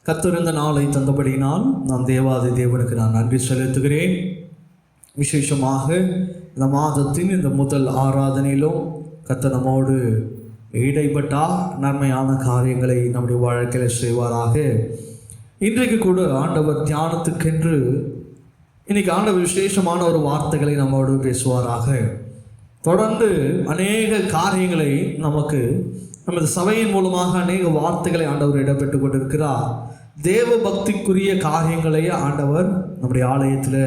கர்த்தர் இந்த நாளை தந்தபடியினால் நான் தேவாதி தேவனுக்கு நான் நன்றி செலுத்துகிறேன். விசேஷமாக இந்த மாதத்தின் இந்த முதல் ஆராதனையிலும் கர்த்தர் நம்மோடு இடைப்பட்டால் நன்மையான காரியங்களை நம்முடைய வாழ்க்கையில் செய்வாராக. இன்றைக்கு கூட ஆண்டவர் தியானத்துக்கென்று இன்றைக்கி ஆண்டவர் விசேஷமான ஒரு வார்த்தைகளை நம்மோடு பேசுவாராக. தொடர்ந்து அநேக காரியங்களை நமக்கு நமது சபையின் மூலமாக அநேக வார்த்தைகளை ஆண்டவர் இடம்பெற்று கொண்டிருக்கிறார். தேவ பக்திக்குரிய காரியங்களை ஆண்டவர் நம்முடைய ஆலயத்தில்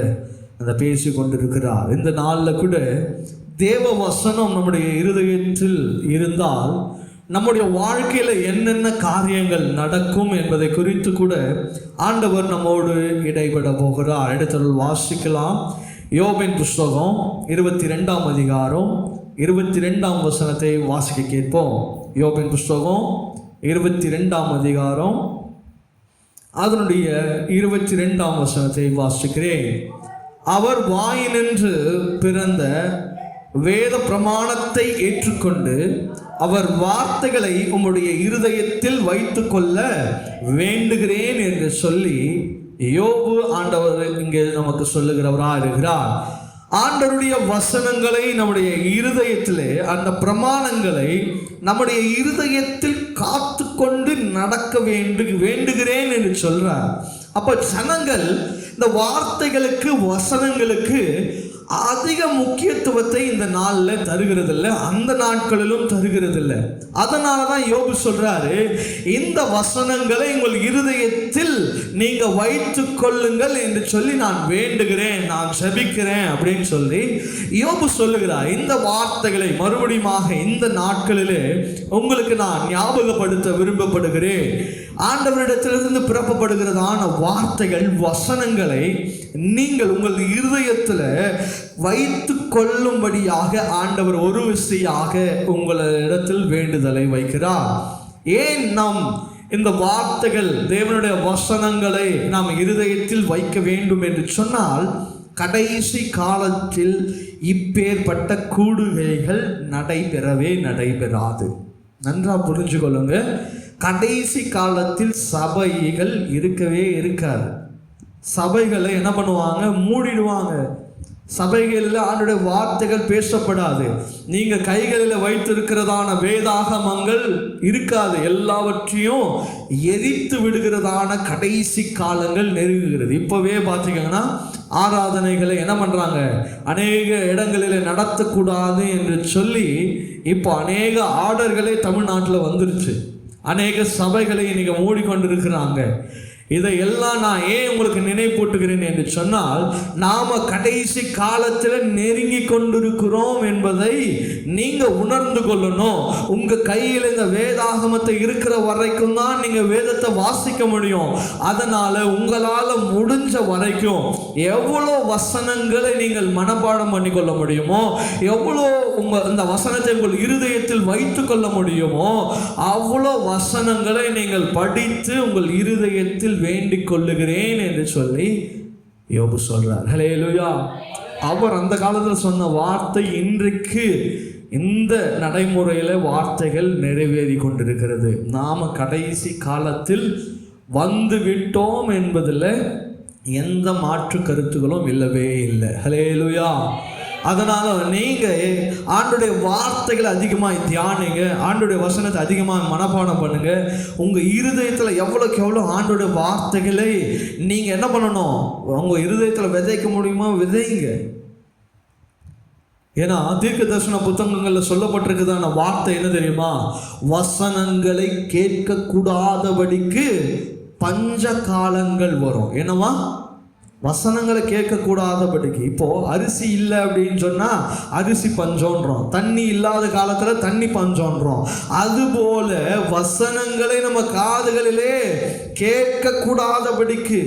அந்த பேசி கொண்டிருக்கிறார். இந்த நாளில் கூட தேவ வசனம் நம்முடைய இருதயத்தில் இருந்தால் நம்முடைய வாழ்க்கையில் என்னென்ன காரியங்கள் நடக்கும் என்பதை குறித்து கூட ஆண்டவர் நம்மோடு இடைபட போகிறார். இடத்தில் வாசிக்கலாம். யோபின் புஸ்தகம் 22ஆம் அதிகாரம் 22ஆம் வசனத்தை வாசிக்க கேட்போம். யோபின் புஸ்தகம் 22ஆம் அதிகாரம் அதனுடைய 22ஆம் வசனத்தை வாசிக்கிறேன். அவர் வாயினின்று பிறந்த வேத பிரமாணத்தை ஏற்றுக்கொண்டு அவர் வார்த்தைகளை உம்முடைய இருதயத்தில் வைத்து கொள்ள வேண்டுகிறேன் என்று சொல்லி யோபு ஆண்டவர் இங்கே நமக்கு சொல்லுகிறவராக இருக்கிறார். ஆண்டவருடைய வசனங்களை நம்முடைய இருதயத்திலே, அந்த பிரமாணங்களை நம்முடைய இருதயத்தில் காத்து கொண்டு நடக்க வேண்டுகிறேன் என்று சொல்றார். அப்போ ஜனங்கள் இந்த வார்த்தைகளுக்கு, வசனங்களுக்கு அதிக முக்கியத்துவத்தை இந்த நாளில் தருகிறதில்லை, அந்த நாட்களிலும் தருகிறதில்லை. அதனால தான் யோபு சொல்றாரு, இந்த வசனங்களை உங்கள் இருதயத்தில் நீங்க வைத்து கொள்ளுங்கள் என்று சொல்லி நான் வேண்டுகிறேன், நான் ஜெபிக்கிறேன் அப்படின்னு சொல்லி யோபு சொல்லுகிறார். இந்த வார்த்தைகளை மறுபடியுமாக இந்த நாட்களிலே உங்களுக்கு நான் ஞாபகப்படுத்த விரும்பப்படுகிறேன். ஆண்டவரிடத்திலிருந்து பிறப்பப்படுகிறதான வார்த்தைகள், வசனங்களை நீங்கள் உங்கள் இருதயத்தில் வைத்து கொள்ளும்படியாக ஆண்டவர் ஒரு விசையாக உங்களிடத்தில் வேண்டுதலை வைக்கிறார். ஏன் நாம் இந்த வார்த்தைகள், தேவனுடைய வசனங்களை நாம் இருதயத்தில் வைக்க வேண்டும் என்று சொன்னால், கடைசி காலத்தில் இப்பேற்பட்ட கூடுகைகள் நடைபெறாது. நன்றா புரிஞ்சு கொள்ளுங்க. கடைசி காலத்தில் சபைகள் இருக்கவே இருக்காது. சபைகளை என்ன பண்ணுவாங்க? மூடிடுவாங்க. சபைகளில் ஆண்டுடைய வார்த்தைகள் பேசப்படாது. நீங்க கைகளில் வைத்திருக்கிறதான வேதாகமங்கள் இருக்காது. எல்லாவற்றையும் எரித்து விடுகிறதான கடைசி காலங்கள் நெருங்குகிறது. இப்போவே பார்த்தீங்கன்னா ஆராதனைகளை என்ன பண்ணுறாங்க? அநேக இடங்களில் நடத்தக்கூடாது என்று சொல்லி இப்போ அநேக ஆர்டர்களே தமிழ்நாட்டில் வந்துருச்சு. அநேக சபைகளை இன்னைக்கு மூடிக்கொண்டிருக்கிறாங்க. இதையெல்லாம் நான் ஏன் உங்களுக்கு நினைப்பூட்டுகிறேன் என்று சொன்னால், நாம கடைசி காலத்தில் நெருங்கி கொண்டிருக்கிறோம் என்பதை நீங்க உணர்ந்து கொள்ளணும். உங்க கையில் இந்த வேதாகமத்தை இருக்கிற வரைக்கும் தான் நீங்க வேதத்தை வாசிக்க முடியும். அதனால உங்களால முடிஞ்ச வரைக்கும் எவ்வளோ வசனங்களை நீங்கள் மனப்பாடம் பண்ணி கொள்ள முடியுமோ, எவ்வளோ இந்த வசனத்தை உங்கள் இருதயத்தில் வைத்து கொள்ள முடியுமோ, அவ்வளோ வசனங்களை நீங்கள் படித்து உங்கள் இருதயத்தில் வேண்டிக் கொள்ளுகிறேன் என்று சொல்லி யோபு சொல்றார். ஹல்லேலூயா. அவர் அந்த காலத்தில் சொன்ன வார்த்தை இன்றைக்கு இந்த நடைமுறையில வார்த்தைகள் நிறைவேறி கொண்டிருக்கிறது. நாம கடைசி காலத்தில் வந்து விட்டோம் என்பதில் எந்த மாற்று கருத்துகளும் இல்லவே இல்லை. ஹல்லேலூயா. அதனால நீங்க ஆண்டுடைய வார்த்தைகளை அதிகமாக தியானிங்க, ஆண்டுடைய வசனத்தை அதிகமாக மனப்பாடம் பண்ணுங்க. உங்க இருதயத்தில் எவ்வளோக்கு எவ்வளோ ஆண்டுடைய வார்த்தைகளை நீங்க என்ன பண்ணணும்? உங்க இருதயத்தில் விதைக்க முடியுமா விதைங்க. ஏன்னா தீர்க்க தரிசன புத்தகங்களில் சொல்லப்பட்டிருக்குதான வார்த்தை என்ன தெரியுமா? வசனங்களை கேட்க கூடாதபடிக்கு பஞ்ச காலங்கள் வரும். என்னவா? வசனங்களை கேட்கக்கூடாதபடிக்கு. இப்போ அரிசி இல்லை அப்படின்னு சொன்னால் அரிசி பஞ்சோன்றோம், தண்ணி இல்லாத காலத்தில் தண்ணி பஞ்சோன்றோம். அதுபோல வசனங்களை நம்ம காதுகளிலே கேட்கக்கூடாதபடிக்கு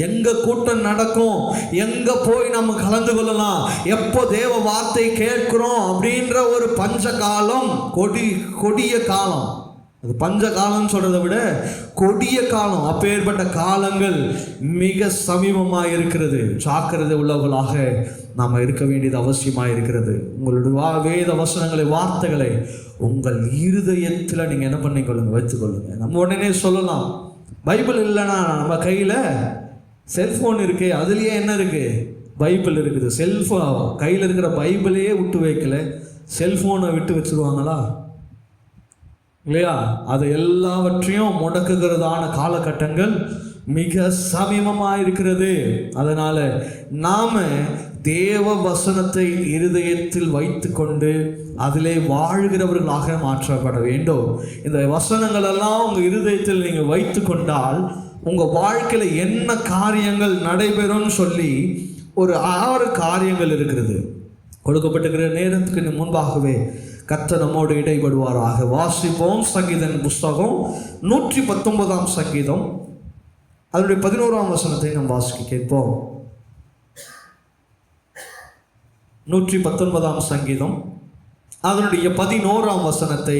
எங்க கூட்டம் நடக்கும், எங்க போய் நம்ம கலந்து கொள்ளலாம், எப்போ தேவ வார்த்தை கேட்கிறோம் அப்படின்ற ஒரு பஞ்ச காலம், கொடிய காலம். அது பஞ்ச காலம் சொல்றதை விட கொடிய காலம். அப்பேற்பட்ட காலங்கள் மிக சமீபமாக இருக்கிறது. ஜாக்கிரதை உள்ளவர்களாக நாம் இருக்க வேண்டியது அவசியமாக இருக்கிறது. உங்களுடைய வேத வசனங்களை, வார்த்தைகளை உங்கள் இருதயத்தில் நீங்கள் என்ன பண்ணிக்கொள்ளுங்க, வைத்துக்கொள்ளுங்க. நம்ம உடனே சொல்லலாம், பைபிள் இல்லைன்னா நம்ம கையில் செல்ஃபோன் இருக்கு, அதுலேயே என்ன இருக்கு? பைபிள் இருக்குது. கையில் இருக்கிற பைபிளையே விட்டு வைக்கல, செல்ஃபோனை விட்டு வச்சுருவாங்களா? இல்லையா? அது எல்லாவற்றையும் முடக்குகிறதான காலகட்டங்கள் மிக சமீபமாக இருக்கிறது. அதனால நாம தேவ வசனத்தை இருதயத்தில் வைத்து கொண்டு அதிலே வாழ்கிறவர்களாக மாற்றப்பட வேண்டும். இந்த வசனங்கள் எல்லாம் உங்கள் இருதயத்தில் நீங்கள் வைத்து கொண்டால் உங்கள் வாழ்க்கையில் என்ன காரியங்கள் நடைபெறும்னு சொல்லி ஒரு 6 காரியங்கள் இருக்கிறது. கொடுக்கப்பட்டிருக்கிற நேரத்துக்கு முன்பாகவே கர்த்தர் நம்மோடு இடைபடுவாராக. வாசிப்போம். சங்கீதம் புஸ்தகம் 119 சங்கீதம் அதனுடைய 11 வசனத்தை நாம் வாசிக்க கேட்போம். 119 சங்கீதம் அதனுடைய 11 வசனத்தை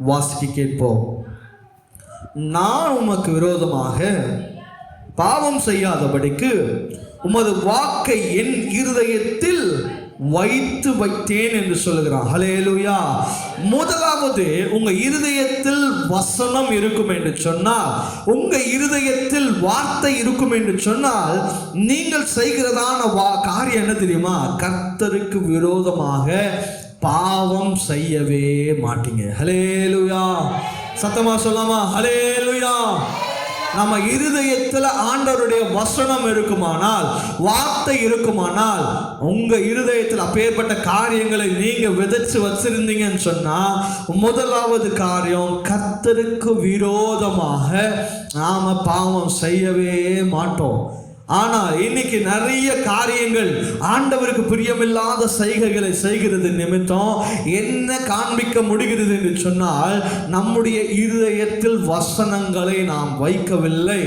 வாசிக்க கேட்போம். நான் உமக்கு விரோதமாக பாவம் செய்யாதபடிக்கு உமது வாக்கை என் இருதயத்தில் வைத்து வைத்தேன் என்று சொல்லுகிறான். ஹல்லேலூயா. முதலாவது உங்க இருதயத்தில் வசனம் இருக்கும் என்று சொன்னால், உங்க இருதயத்தில் வார்த்தை இருக்கும் என்று சொன்னால், நீங்கள் செய்கிறதான காரியம் என்ன தெரியுமா? கர்த்தருக்கு விரோதமாக பாவம் செய்யவே மாட்டீங்க. ஹல்லேலூயா. சத்தமா சொல்லாமா? ஹல்லேலூயா. நம்ம இருதயத்தில் ஆண்டவருடைய வசனம் இருக்குமானால், வார்த்தை இருக்குமானால், உங்க இருதயத்தில் அப்பேற்பட்ட காரியங்களை நீங்க விதைச்சு வச்சிருந்தீங்கன்னு சொன்னா, முதலாவது காரியம், கர்த்தருக்கு விரோதமாக நாம பாவம் செய்யவே மாட்டோம். ஆனால் இன்னைக்கு நிறைய காரியங்கள் ஆண்டவருக்கு பிரியமில்லாத செய்கைகளை செய்கிறது நிமித்தம் என்ன காண்பிக்க முடிகிறது என்று சொன்னால், நம்முடைய இருதயத்தில் வசனங்களை நாம் வைக்கவில்லை.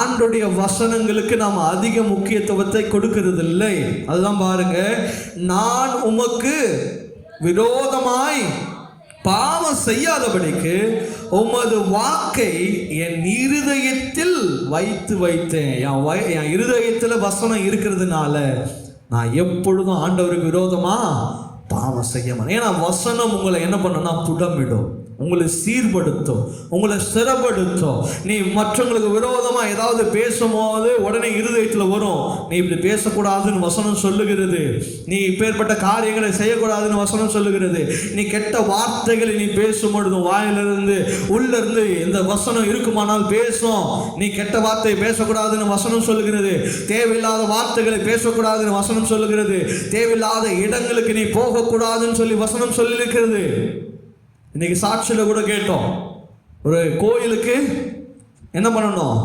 ஆண்டவருடைய வசனங்களுக்கு நாம் அதிக முக்கியத்துவத்தை கொடுக்கிறதில்லை. அதுதான் பாருங்க, நான் உமக்கு விரோதமாய் பாவம் செய்யாதபடிக்கு உமது வாக்கை என் இருதயத்தில் வைத்து வைத்தேன். என் இருதயத்தில் வசனம் இருக்கிறதுனால நான் எப்பொழுதும் ஆண்டவருக்கு விரோதமா பாவம் செய்ய மாட்டேன். ஏன்னா வசனம் உங்களை என்ன பண்ணுன்னா புடமிடும், உங்களை சீர்படுத்தும், உங்களை ஸ்திரப்படுத்தும். நீ மற்றவங்களுக்கு விரோதமாக ஏதாவது பேசும்போது உடனே இருதயத்தில் வரும், நீ இப்படி பேசக்கூடாதுன்னு வசனம் சொல்லுகிறது, நீ இப்பேற்பட்ட காரியங்களை செய்யக்கூடாதுன்னு வசனம் சொல்லுகிறது. நீ கெட்ட வார்த்தைகளை நீ பேசும்பொழுது வாயிலிருந்து உள்ளிருந்து இந்த வசனம் இருக்குமானால் பேசும். நீ கெட்ட வார்த்தையை பேசக்கூடாதுன்னு வசனம் சொல்லுகிறது. தேவையில்லாத வார்த்தைகளை பேசக்கூடாதுன்னு வசனம் சொல்லுகிறது. தேவையில்லாத இடங்களுக்கு நீ போகக்கூடாதுன்னு சொல்லி வசனம் சொல்லியிருக்கிறது. இன்னைக்கு சாட்சியில் கூட கேட்டோம், ஒரு கோயிலுக்கு என்ன பண்ணணும்,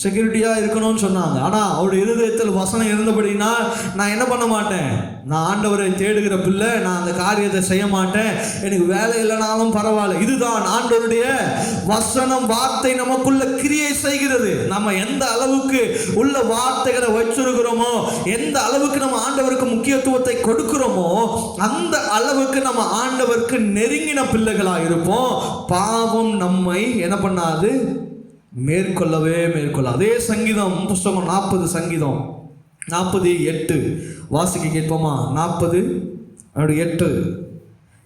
செக்யூரிட்டியாக இருக்கணும்னு சொன்னாங்க. ஆனால் அவருடைய இருதயத்தில் வசனம் இருந்தபடினா, நான் என்ன பண்ண மாட்டேன், நான் ஆண்டவரை தேடுகிற பிள்ளை, நான் அந்த காரியத்தை செய்ய மாட்டேன், எனக்கு வேலை இல்லைனாலும் பரவாயில்ல. இதுதான் ஆண்டவருடைய வசனம். வார்த்தை நமக்குள்ள கிரியை செய்கிறது. நம்ம எந்த அளவுக்கு உள்ள வார்த்தைகளை வச்சிருக்கிறோமோ, எந்த அளவுக்கு நம்ம ஆண்டவருக்கு முக்கியத்துவத்தை கொடுக்கிறோமோ, அந்த அளவுக்கு நம்ம ஆண்டவருக்கு நெருங்கின பிள்ளைகளாக இருப்போம். பாவம் நம்மை என்ன பண்ணாது, மேற்கொள்ளவே மேற்கொள்ள. அதே சங்கீதம் புஸ்தகம் 40 சங்கீதம் 40:8 வாசிக்க கேட்போமா? 40:8.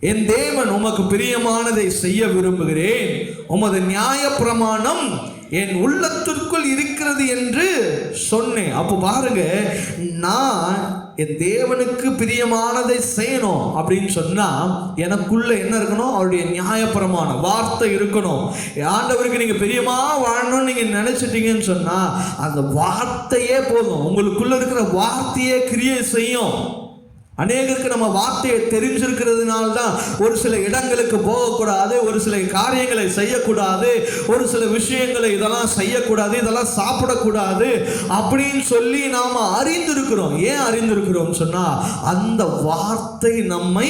என் தேவன் உமக்கு பிரியமானதை செய்ய விரும்புகிறேன், உமது நியாய பிரமாணம் என் உள்ளத்திற்குள் இருக்கிறது என்று சொன்னேன். அப்போ பாருங்க, நான் என் தேவனுக்கு பிரியமானதை செய்யணும் அப்படின்னு சொன்னா எனக்குள்ள என்ன இருக்கணும், அவருடைய நியாயப்பிரமாண வார்த்தை இருக்கணும். ஆண்டவருக்கு நீங்க பிரியமா வாழணும்னு நீங்க நினைச்சிட்டீங்கன்னு சொன்னா அந்த வார்த்தையே போதும். உங்களுக்குள்ள இருக்கிற வார்த்தையே கிரியை செய்யும். அநேகருக்கு நம்ம வார்த்தையை தெரிஞ்சிருக்கிறதுனால தான் ஒரு சில இடங்களுக்கு போகக்கூடாது, ஒரு சில காரியங்களை செய்யக்கூடாது, ஒரு சில விஷயங்களை இதெல்லாம் செய்யக்கூடாது, இதெல்லாம் சாப்பிடக்கூடாது அப்படின்னு சொல்லி நாம் அறிந்திருக்கிறோம். ஏன் அறிந்திருக்கிறோம் சொன்னா, அந்த வார்த்தை நம்மை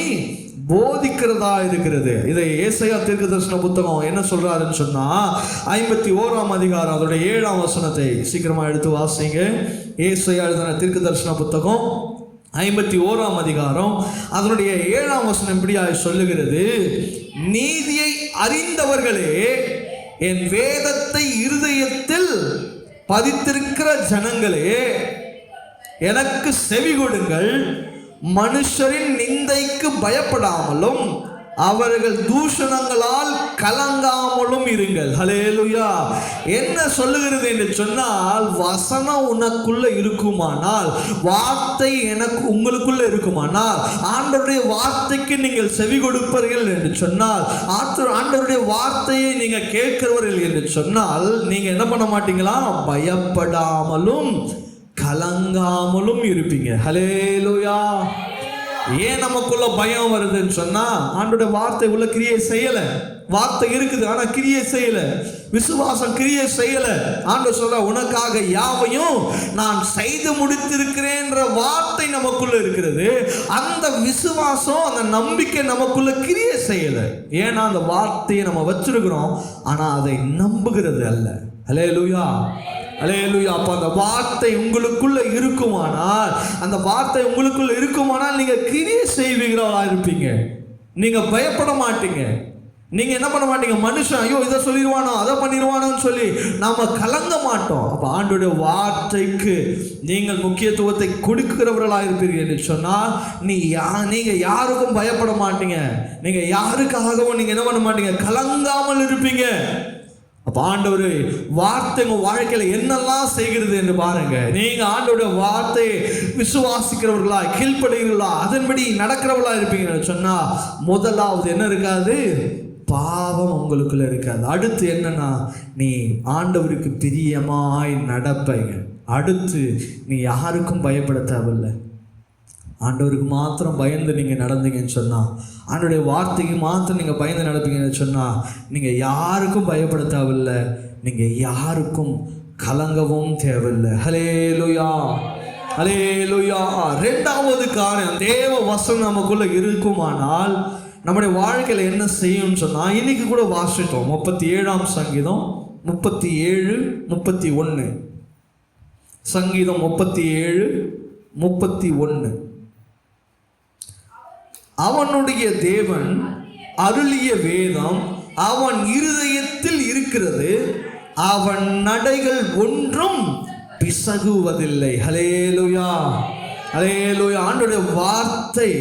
போதிக்கிறதா இருக்கிறது. இதை ஏசாயா தீர்க்கதரிசன புத்தகம் என்ன சொல்றாருன்னு சொன்னா, 51 அதிகாரம் அதோட 7 வசனத்தை சீக்கிரமா எடுத்து வாசிங்க. ஏசாயா எழுதின தீர்க்கதரிசன புத்தகம் 51 அதிகாரம் அதனுடைய 7 வசனம் இப்படியாக சொல்லுகிறது, நீதியை அறிந்தவர்களே, என் வேதத்தை இருதயத்தில் பதித்திருக்கிற ஜனங்களே, எனக்கு செவி கொடுங்கள். மனுஷரின் நிந்தைக்கு பயப்படாமலும் அவர்கள் தூஷணங்களால் கலங்காமலும் இருங்கள். ஹல்லேலூயா. என்ன சொல்லுகிறது என்று சொன்னால், வசனம் உனக்குள்ள இருக்குமானால், வார்த்தை எனக்கு உங்களுக்குள்ள இருக்குமானால், ஆண்டவருடைய வார்த்தைக்கு நீங்கள் செவி கொடுப்பீர்கள் என்று சொன்னால், ஆண்டவருடைய வார்த்தையை நீங்க கேட்கிறவர்கள் என்று சொன்னால், நீங்க என்ன பண்ண மாட்டீங்களா? பயப்படாமலும் கலங்காமலும் இருப்பீங்க. ஹல்லேலூயா. ஏன் நமக்குள்ள பயம் வருதுன்னு சொன்னா, ஆண்டோட வார்த்தை உள்ள கிரியை செய்யல. வார்த்தை இருக்குது ஆனா கிரியை செய்யல, விசுவாசம் கிரியை செய்யல. ஆண்டவர் சொல்ற, உனக்காக யாவையும் நான் செய்து முடித்திருக்கிறேன்ற வார்த்தை நமக்குள்ள இருக்கிறது. அந்த விசுவாசம், அந்த நம்பிக்கை நமக்குள்ள கிரியை செய்யல. ஏன்னா அந்த வார்த்தையை நம்ம வச்சிருக்கிறோம், ஆனா அதை நம்புகிறது அல்ல. ஹல்லேலூயா, ஹல்லேலூயா. அப்ப அந்த வார்த்தை உங்களுக்குள்ள இருக்குமானால், அந்த வார்த்தை உங்களுக்குள்ள இருக்குமானால் நீங்க கிரியை செய்வீங்களா இருப்பீங்க. நீங்க பயப்பட மாட்டீங்க. நீங்க என்ன பண்ண மாட்டீங்க? மனுஷன் ஐயோ இதை சொல்லிடுவானோ அதை பண்ணிடுவானோன்னு சொல்லி நாம கலங்க மாட்டோம். அப்ப ஆண்டோடைய வார்த்தைக்கு நீங்கள் முக்கியத்துவத்தை கொடுக்கிறவர்களா இருப்பீர்கள் என்று சொன்னால், நீங்க யாருக்கும் பயப்பட மாட்டீங்க. நீங்க யாருக்காகவும் நீங்க என்ன பண்ண மாட்டீங்க? கலங்காமல் இருப்பீங்க. அப்ப ஆண்டவர் வார்த்தை உங்க வாழ்க்கையில என்னெல்லாம் செய்கிறது என்று பாருங்க. நீங்க ஆண்டவருடைய வார்த்தையை விசுவாசிக்கிறவர்களா, கீழ்ப்படுகிறவர்களா, அதன்படி நடக்கிறவர்களா இருப்பீங்கன்னு சொன்னா, முதலாவது என்ன இருக்காது? பாவம் உங்களுக்குள்ள இருக்காது. அடுத்து என்னன்னா, நீ ஆண்டவருக்கு பிரியமாய் நடப்பீங்க. அடுத்து நீ யாருக்கும் பயப்பட தேவையில்லை. ஆண்டவருக்கு மாத்திரம் பயந்து நீங்கள் நடந்தீங்கன்னு சொன்னால், ஆண்டவருடைய வார்த்தைக்கு மாத்திரம் நீங்கள் பயந்து நடப்பீங்கன்னு சொன்னால், நீங்கள் யாருக்கும் பயப்பட தேவையில்லை. நீங்கள் யாருக்கும் கலங்கவும் தேவையில்லை. ஹல்லேலூயா, ஹல்லேலூயா. ரெண்டாவது காரணம், தேவ வசனம் நமக்குள்ள இருக்குமானால் நம்முடைய வாழ்க்கையில் என்ன செய்யும்னு சொன்னால், இன்னைக்கு கூட வாசிட்டோம் 37ஆம் சங்கீதம் 37:31. சங்கீதம் 37:31. அவனுடைய தேவன் அருளிய வேதம் அவன் இருதயத்தில் இருக்கிறது, அவன் நடைகள் ஒன்றும் பிசகுவதில்லை. ஹல்லேலூயா, ஹல்லேலூயா. ஆண்டவருடைய வார்த்தை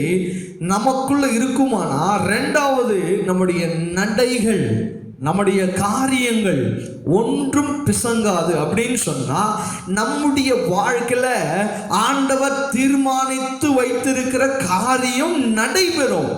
நமக்குள்ள இருக்குமானா, ரெண்டாவது நம்முடைய நடைகள், நம்முடைய காரியங்கள் ஒன்றும் பிசங்காது. அப்படின்னு சொன்னா, நம்முடைய வாழ்க்கையில ஆண்டவர் தீர்மானித்து வைத்திருக்கிற காரியம் நடைபெறும்.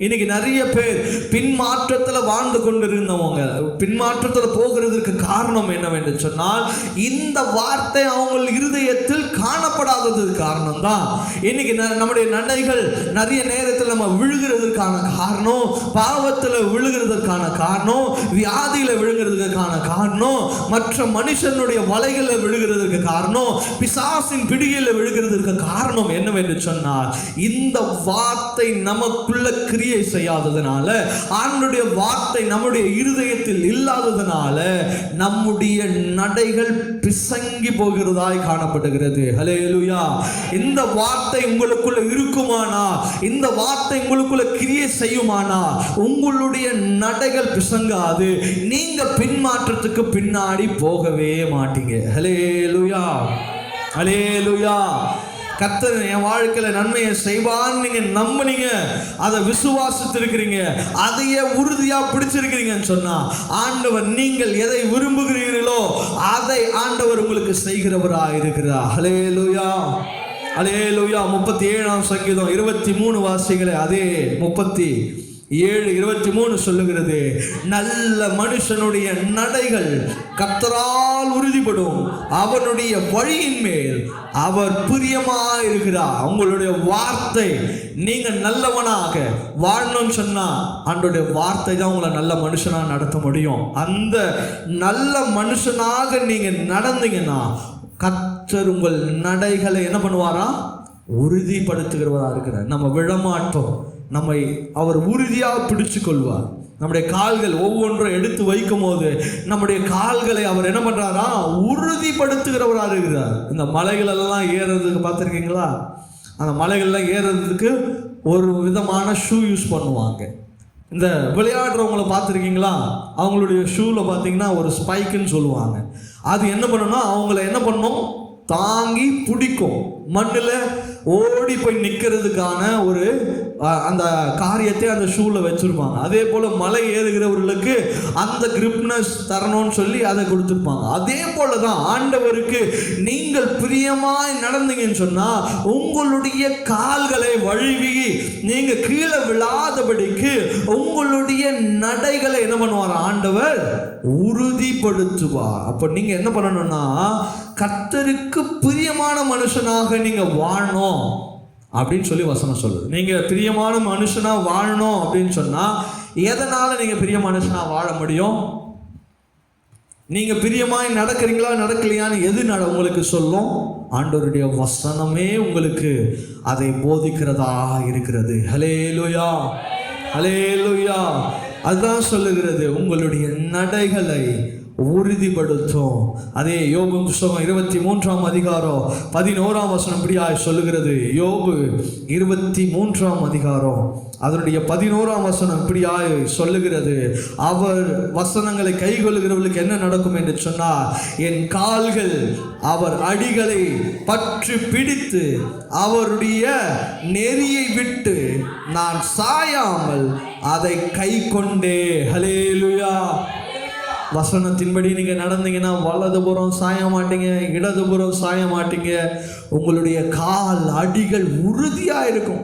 இன்னைக்கு நிறைய பேர் பின்மாற்றத்தில் வாழ்ந்து கொண்டிருந்தவங்க பின்மாற்றத்தில் போகிறதுக்கு காரணம் என்னவென்று சொன்னால், இந்த வார்த்தை அவங்க இருதயத்தில் காணப்படாதது காரணம் தான். இன்னைக்கு நம்முடைய நடைகள் நிறைய நேரத்தில் நம்ம விழுகிறதுக்கான காரணம், பாவத்தில் விழுகிறதுக்கான காரணம், வியாதியில் விழுகிறதுக்கான காரணம், மற்ற மனுஷனுடைய வலைகளில் விழுகிறதுக்கு காரணம், பிசாசின் பிடிகளில் விழுகிறதுக்கு காரணம் என்னவென்று சொன்னால், இந்த வார்த்தை நமக்குள்ள கிரியை செய்யாததுனால, ஆண்டவருடைய வார்த்தை நம்முடைய இருதயத்தில் இல்லாததுனால நம்முடைய நடைகள் பிசங்கி போகிறதாய் காணப்படுகிறது. ஹல்லேலூயா. இந்த வார்த்தை உங்களுக்குள்ள இருக்குமானா, இந்த வார்த்தை உங்களுக்குள்ள கிரியை செய்யுமானா, உங்களுடைய நடைகள் பிசங்காது. நீங்க பின்மாற்றத்துக்கு பின்னாடி போகவே மாட்டீங்க. ஹல்லேலூயா, ஹல்லேலூயா. கர்த்தர் என் வாழ்க்கையில நன்மையை செய்வான்னு நீங்க நம்புனீங்க, அதை விசுவாசித்திருக்கிறீங்க, அதையே உறுதியா பிடிச்சிருக்கிறீங்கன்னு சொன்னா, ஆண்டவர் நீங்கள் எதை விரும்புகிறீர்களோ அதை ஆண்டவர் உங்களுக்கு செய்கிறவராக இருக்கிறார். ஹல்லேலூயா, ஹல்லேலூயா. 37ஆம் சங்கீதம் 23 வாசிகளே. அதே 37:23 சொல்லுகிறது, நல்ல மனுஷனுடைய நடைகள் கர்த்தரால் உறுதிப்படும், அவனுடைய வழியின் மேல் அவர் பிரியமாயிருக்கிறார். உங்களுடைய வார்த்தை, நீங்க நல்லவனாக வாழணும்னு சொன்னா, ஆண்டவருடைய வார்த்தை தான் உங்களை நல்ல மனுஷனா நடத்த முடியும். அந்த நல்ல மனுஷனாக நீங்க நடந்தீங்கன்னா, கர்த்தர் உங்கள் நடைகளை என்ன பண்ணுவாரா? உறுதிப்படுத்துகிறவராக இருக்கிறார். நம்ம விழமாட்டோம், நம்மை அவர் உறுதியாக பிடிச்சு கொள்வார். நம்முடைய கால்கள் ஒவ்வொன்றும் எடுத்து வைக்கும் போது நம்முடைய கால்களை அவர் என்ன பண்றாரா? உறுதிப்படுத்துகிறவராக இருக்கிறார். இந்த மலைகள் எல்லாம் ஏறுறதுக்கு பார்த்துருக்கீங்களா? அந்த மலைகள்லாம் ஏறுறதுக்கு ஒரு விதமான ஷூ யூஸ் பண்ணுவாங்க. இந்த விளையாடுறவங்களை பார்த்துருக்கீங்களா? அவங்களுடைய ஷூவில் பார்த்தீங்கன்னா ஒரு ஸ்பைக்குன்னு சொல்லுவாங்க. அது என்ன பண்ணணும்னா, அவங்கள என்ன பண்ணணும்? தாங்கி பிடிக்கும். மண்ணில் ஓடி போய் நிற்கிறதுக்கான ஒரு அந்த காரியத்தை அந்த ஷூல வச்சிருப்பாங்க. அதே போல மலை ஏறுகிறவர்களுக்கு அந்த கிரிப்னஸ் தரணும்னு சொல்லி அதை கொடுத்துருப்பாங்க. அதே போலதான் ஆண்டவருக்கு நீங்கள் பிரியமாய் நடந்தீங்கன்னு சொன்னா உங்களுடைய கால்களை வழுவி நீங்க கீழே விழாதபடிக்கு உங்களுடைய நடைகளை என்ன பண்ணுவார் ஆண்டவர்? உறுதிப்படுத்துவார். அப்ப நீங்க என்ன பண்ணணும்னா கர்த்தருக்கு பிரியமான மனுஷனாக நீங்க வாழணும் அப்படின்னு சொல்லி வசனம் சொல்லுது. நீங்க பிரியமான மனுஷனா வாழணும் அப்படின்னு சொன்னா எதனால நீங்க பிரிய மனுஷனா வாழ முடியும்? நீங்க பிரியமாய் நடக்கிறீங்களா நடக்கலையான்னு எது உங்களுக்கு சொல்லும்? ஆண்டவருடைய வசனமே உங்களுக்கு அதை போதிக்கிறதா இருக்கிறது. ஹல்லேலூயா, ஹல்லேலூயா. அதுதான் சொல்லுகிறது, உங்களுடைய நடைகளை உறுதிப்படுத்தும். அதே யோபு புத்தகம் 23ஆம் அதிகாரம் 11ஆம் வசனம் இப்படியாய் சொல்லுகிறது. யோபு 23ஆம் அதிகாரம் அதனுடைய 11ஆம் வசனம் இப்படியாய் சொல்லுகிறது, அவர் வசனங்களை கைகொள்ளுகிறவர்களுக்கு என்ன நடக்கும் என்று சொன்னார், என் கால்கள் அவர் அடிகளை பற்றி பிடித்து அவருடைய நெறியை விட்டு நான் சாயாமல் அதை கை கொண்டே. ஹல்லேலூயா. வசனத்தின்படி நீங்க நடந்தீங்கன்னா வலதுபுறம் சாய மாட்டீங்க, இடதுபுறம் சாய மாட்டீங்க. உங்களுடைய கால் அடிகள் உறுதியா இருக்கும்.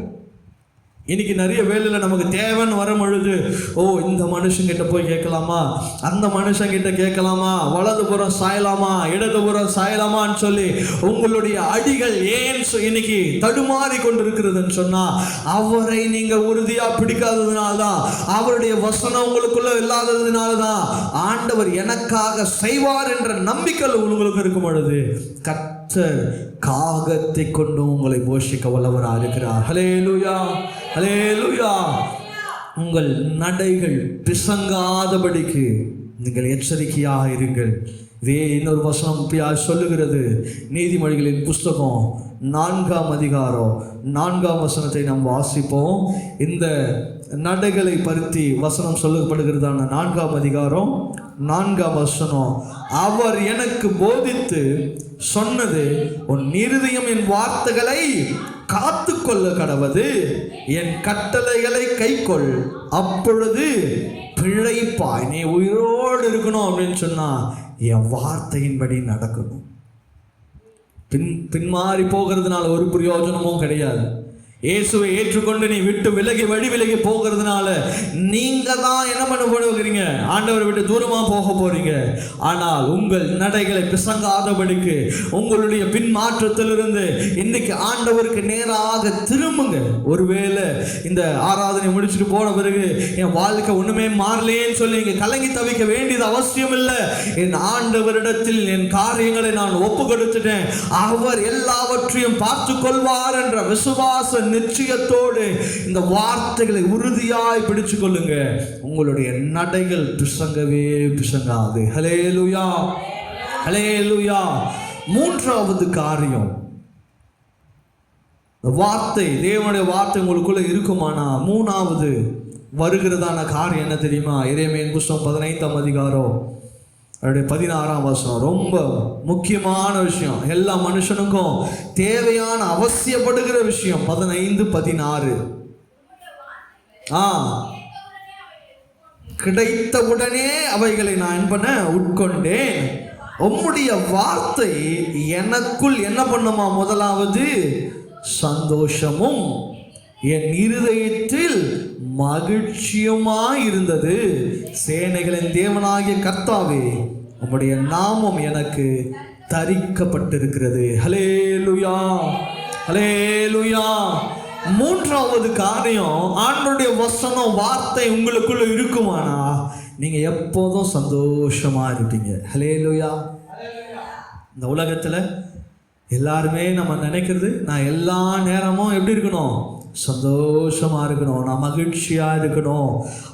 இன்னைக்கு நிறைய வேலையில் நமக்கு தேவைன்னு வரும் பொழுது, ஓ இந்த மனுஷங்கிட்ட போய் கேட்கலாமா, அந்த மனுஷங்கிட்ட கேட்கலாமா, வலதுபுறம் சாயலாமா, இடதுபுறம் சாயலாமான்னு சொல்லி உங்களுடைய அடிகள் ஏன் இன்னைக்கு தடுமாறி கொண்டிருக்கிறதுன்னு சொன்னா அவரை நீங்க உறுதியா பிடிக்காததுனால்தான், அவருடைய வசனம் உங்களுக்குள்ள இல்லாததுனால்தான். ஆண்டவர் எனக்காக செய்வார் என்ற நம்பிக்கை உங்களுக்கு இருக்கும் பொழுது கர்த்தர் காகத்தை கொண்டு உங்களை போஷிக்க வல்லவராக இருக்கிறார். ஹல்லேலூயா, ஹல்லேலூயா. உங்கள் நடைகள் பிசங்காதபடிக்கு நீங்கள் எச்சரிக்கையாக இருங்கள். இதே இன்னொரு வசனம் சொல்லுகிறது. நீதிமொழிகளின் புஸ்தகம் 4ஆம் அதிகாரம் 4ஆம் வசனத்தை நாம் வாசிப்போம். இந்த நடைகளை பருத்தி வசனம் சொல்லப்படுகிறதான 4ஆம் அதிகாரம் 4ஆம் வசனம், அவர் எனக்கு போதித்து சொன்னது, உன் இருதயம் என் வார்த்தைகளை காத்து கொள்ள கடவது, என் கட்டளைகளை கைக்கொள், அப்பொழுது பிழைப்பாய். நீ உயிரோடு இருக்கணும் அப்படின்னு சொன்னா என் வார்த்தையின்படி நடக்கணும். பின்மாறி போகிறதுனால ஒரு பிரயோஜனமும் கிடையாது. இயேசுவை ஏற்றுக்கொண்டு நீ விட்டு விலகி வழி விலகி போகிறதுனால நீங்க தான் என்ன பண்ண போகிறீங்க? ஆண்டவரை விட்டு தூரமா போக போறீங்க. ஆனால் உங்கள் நடைகளை பிசங்காதபடிக்கு உங்களுடைய பின்மாற்றத்திலிருந்து இன்னைக்கு ஆண்டவருக்கு நேராக திரும்புங்க. ஒருவேளை இந்த ஆராதனை முடிச்சுட்டு போன பிறகு என் வாழ்க்கை ஒண்ணுமே மாறலேன்னு சொல்லி நீங்க கலங்கி தவிக்க வேண்டியது அவசியம் இல்லை. என் ஆண்டவரிடத்தில் என் காரியங்களை நான் ஒப்பு கொடுத்துட்டேன், அவர் எல்லாவற்றையும் பார்த்து கொள்வார் என்ற விசுவாச நிச்சயத்தோடு இந்த வார்த்தைகளை உறுதியாய் பிடிச்சு கொள்ளுங்க. உங்களுடைய நடைகள் பிசங்கவே பிசங்காது. ஹல்லேலூயா, ஹல்லேலூயா. மூன்றாவது காரியம், வார்த்தை, தேவனுடைய வார்த்தை உங்களுக்குள்ள இருக்குமானா மூணாவது வருகிறதான காரியம் என்ன தெரியுமா? எரேமியா புத்தகம் 15ஆம் அதிகாரம் 16ஆம் வசனம் ரொம்ப முக்கியமான விஷயம், எல்லா மனுஷனுக்கும் தேவையான அவசியப்படுகிற விஷயம். 15-16 கிடைத்தவுடனே அவைகளை நான் பண்ண உட்கொண்டேன், உம்முடைய வார்த்தை எனக்குள் என்ன பண்ணுமா? முதலாவது சந்தோஷமும் என் இருதயத்தில் மகிழ்ச்சியுமாய் இருந்தது. சேனைகளின் தேவனாகிய கர்த்தாவே, உம்முடைய நாமம் எனக்கு தரிக்கப்பட்டிருக்கிறது. ஹல்லேலூயா, ஹல்லேலூயா. மூன்றாவது காரியம், ஆண்டவருடைய வசனம் வார்த்தை உங்களுக்குள்ள இருக்குமானா நீங்க எப்போதும் சந்தோஷமா இருப்பீங்க. ஹல்லேலூயா. இந்த உலகத்துல எல்லாருமே நம்ம நினைக்கிறது, நான் எல்லா நேரமும் எப்படி இருக்கணும்? சந்தோஷமா இருக்கணும், நான் மகிழ்ச்சியா இருக்கணும்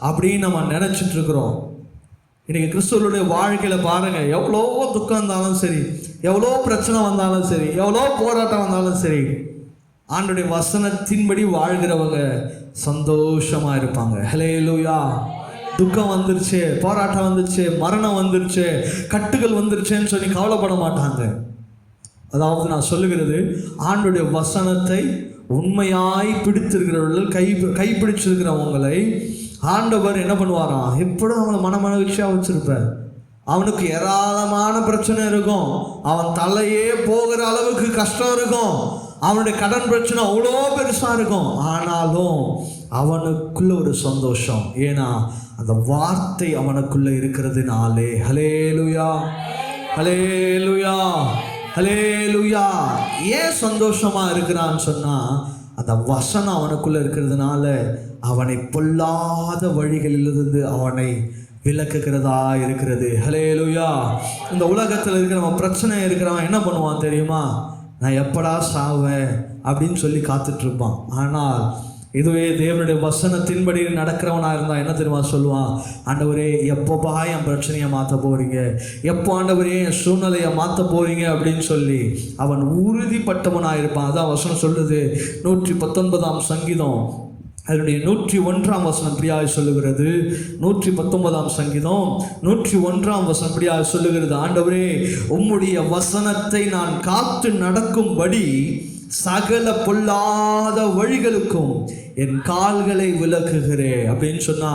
அப்படின்னு நம்ம நினைச்சிட்டு இருக்கிறோம். இன்னைக்கு கிறிஸ்துவனுடைய வாழ்க்கையில பாருங்க, எவ்வளோ துக்கம் இருந்தாலும் சரி, எவ்வளோ பிரச்சனை வந்தாலும் சரி, எவ்வளோ போராட்டம் வந்தாலும் சரி, ஆண்டவருடைய வசனத்தின்படி வாழ்கிறவங்க சந்தோஷமா இருப்பாங்க. ஹல்லேலூயா. துக்கம் வந்துருச்சு, போராட்டம் வந்துருச்சு, மரணம் வந்துருச்சு, கட்டுகள் வந்துருச்சுன்னு சொல்லி கவலைப்பட மாட்டாங்க. அதாவது நான் சொல்லுகிறது, ஆண்டவருடைய வசனத்தை உண்மையாய் பிடித்திருக்கிறவர்கள் கைப்பிடிச்சிருக்கிறவங்களை ஆண்டவர் என்ன பண்ணுவாராம், எப்படும் அவனை மனமகிழ்ச்சியாக வச்சிருப்பார். அவனுக்கு ஏராளமான பிரச்சனை இருக்கும், அவன் தலையே போகிற அளவுக்கு கஷ்டம் இருக்கும், அவனுடைய கடன் பிரச்சனை அவ்வளோ பெருசாக இருக்கும். ஆனாலும் அவனுக்குள்ள ஒரு சந்தோஷம், ஏன்னா அந்த வார்த்தை அவனுக்குள்ள இருக்கிறதுனாலே. ஹல்லேலூயா, ஹல்லேலூயா, ஹல்லேலூயா. ஏன் சந்தோஷமா இருக்கிறான்னு சொன்னா, அந்த வசனம் அவனுக்குள்ள இருக்கிறதுனால அவனை பொல்லாத வழிகளிலிருந்து அவனை விளக்குகிறதா இருக்கிறது. ஹல்லேலூயா. இந்த உலகத்தில் இருக்கிறவன் பிரச்சனை இருக்கிறவன் என்ன பண்ணுவான் தெரியுமா? நான் எப்படா சாவேன் அப்படின்னு சொல்லி காத்துட்டு இருப்பான். ஆனால் இதுவே தேவனுடைய வசனத்தின்படி நடக்கிறவனா இருந்தால் என்ன தெரியுமா சொல்லுவான்? ஆண்டவரே, எப்போப்பா என் பிரச்சனையை மாற்ற போறீங்க, எப்போ ஆண்டவரே என் சூழ்நிலையை மாற்ற போறீங்க அப்படின்னு சொல்லி அவன் உறுதிப்பட்டவனாக இருப்பான். அதான் வசனம் சொல்றது. 119ஆம் சங்கீதம் அதனுடைய 101ஆம் வசனம் இப்படியாக சொல்லுகிறது. 119ஆம் சங்கீதம் 101ஆம் வசனம் இப்படியாக சொல்லுகிறது. ஆண்டவரே, உம்முடைய வசனத்தை நான் காத்து நடக்கும்படி சகல பொல்லாத வழிகளுக்கும் என் கால்களை விலக்குகிறேன் அப்படின்னு சொன்னா,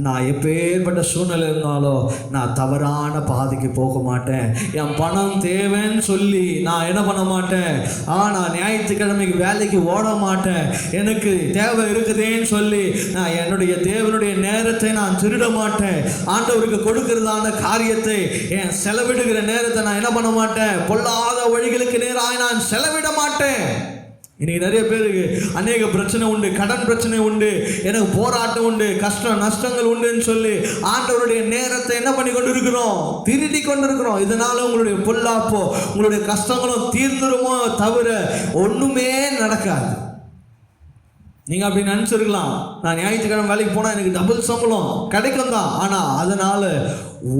நான் எப்பேற்பட்ட சூழ்நிலை இருந்தாலும் நான் தவறான பாதைக்கு போக மாட்டேன். என் பணம் தேவைன்னு சொல்லி நான் என்ன பண்ண மாட்டேன், நான் ஞாயிற்றுக்கிழமைக்கு வேலைக்கு ஓட மாட்டேன். எனக்கு தேவை இருக்குதேன்னு சொல்லி நான் என்னுடைய தேவனுடைய நேரத்தை நான் திருட மாட்டேன். ஆண்டவருக்கு கொடுக்கிறதான காரியத்தை, என் செலவிடுகிற நேரத்தை நான் என்ன பண்ண மாட்டேன், பொல்லாத வழிகளுக்கு நேராக நான் செலவிட மாட்டேன். இன்னைக்கு நிறைய பேருக்கு அநேக பிரச்சனை உண்டு, கடன் பிரச்சனை உண்டு, எனக்கு போராட்டம் உண்டு, கஷ்டம் நஷ்டங்கள் உண்டுன்னு சொல்லி ஆண்டவருடைய நேரத்தை என்ன பண்ணி கொண்டு இருக்கிறோம், திருடி கொண்டு இருக்கிறோம். இதனால உங்களுடைய பொல்லாப்போ உங்களுடைய கஷ்டங்களும் தீர்ந்துருமோ தவிர ஒண்ணுமே நடக்காது. நீங்க அப்படி நினைச்சிருக்கலாம், நான் ஞாயிற்றுக்கிழமை வேலைக்கு போனா எனக்கு டபுள் சம்பளம் கிடைக்கும் தான், ஆனா அதனால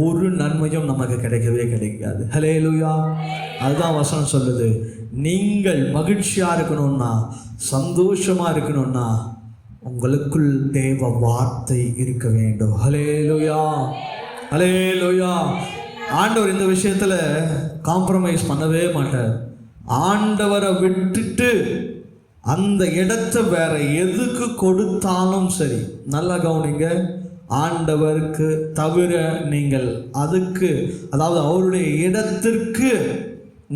ஒரு நன்மையும் நமக்கு கிடைக்கவே கிடைக்காது. ஹல்லேலூயா. அதுதான் வசனம் சொல்லுது. நீங்கள் மகிழ்ச்சியா இருக்கணும்னா, சந்தோஷமா இருக்கணும்னா உங்களுக்குள் தேவ வார்த்தை இருக்க வேண்டும். ஹல்லேலூயா, ஹல்லேலூயா. ஆண்டவர் இந்த விஷயத்துல காம்ப்ரமைஸ் பண்ணவே மாட்டார். ஆண்டவரை விட்டுட்டு அந்த இடத்தை வேற எதுக்கு கொடுத்தாலும் சரி, நல்லா கவனிங்க, ஆண்டவருக்கு தவிர நீங்கள் அதுக்கு, அதாவது அவருடைய இடத்திற்கு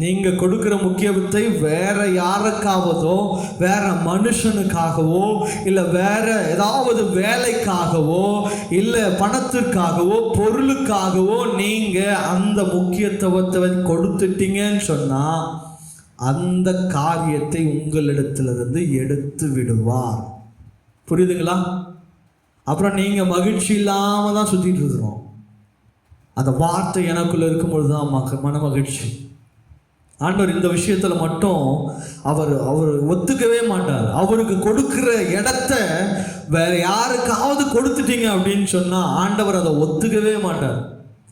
நீங்க கொடுக்கிற முக்கியத்துவத்தை வேற யாருக்காவதோ, வேற மனுஷனுக்காகவோ, இல்லை வேற ஏதாவது வேலைக்காகவோ, இல்லை பணத்திற்காகவோ, பொருளுக்காகவோ நீங்க அந்த முக்கியத்துவத்தை கொடுத்துட்டீங்கன்னு சொன்னா அந்த காரியத்தை உங்களிடத்திலிருந்து எடுத்து விடுவார். புரியுதுங்களா? அப்புறம் நீங்க மகிழ்ச்சி இல்லாம தான் சுத்திட்டு இருக்கிறோம். அந்த வார்த்தை எனக்குள்ள இருக்கும்பொழுது தான் மன மகிழ்ச்சி. ஆண்டவர் இந்த விஷயத்துல மட்டும் அவர் ஒத்துக்கவே மாட்டார். அவருக்கு கொடுக்கிற இடத்த வேற யாருக்காவது கொடுத்துட்டீங்க அப்படின்னு சொன்னா ஆண்டவர் அதை ஒத்துக்கவே மாட்டார்.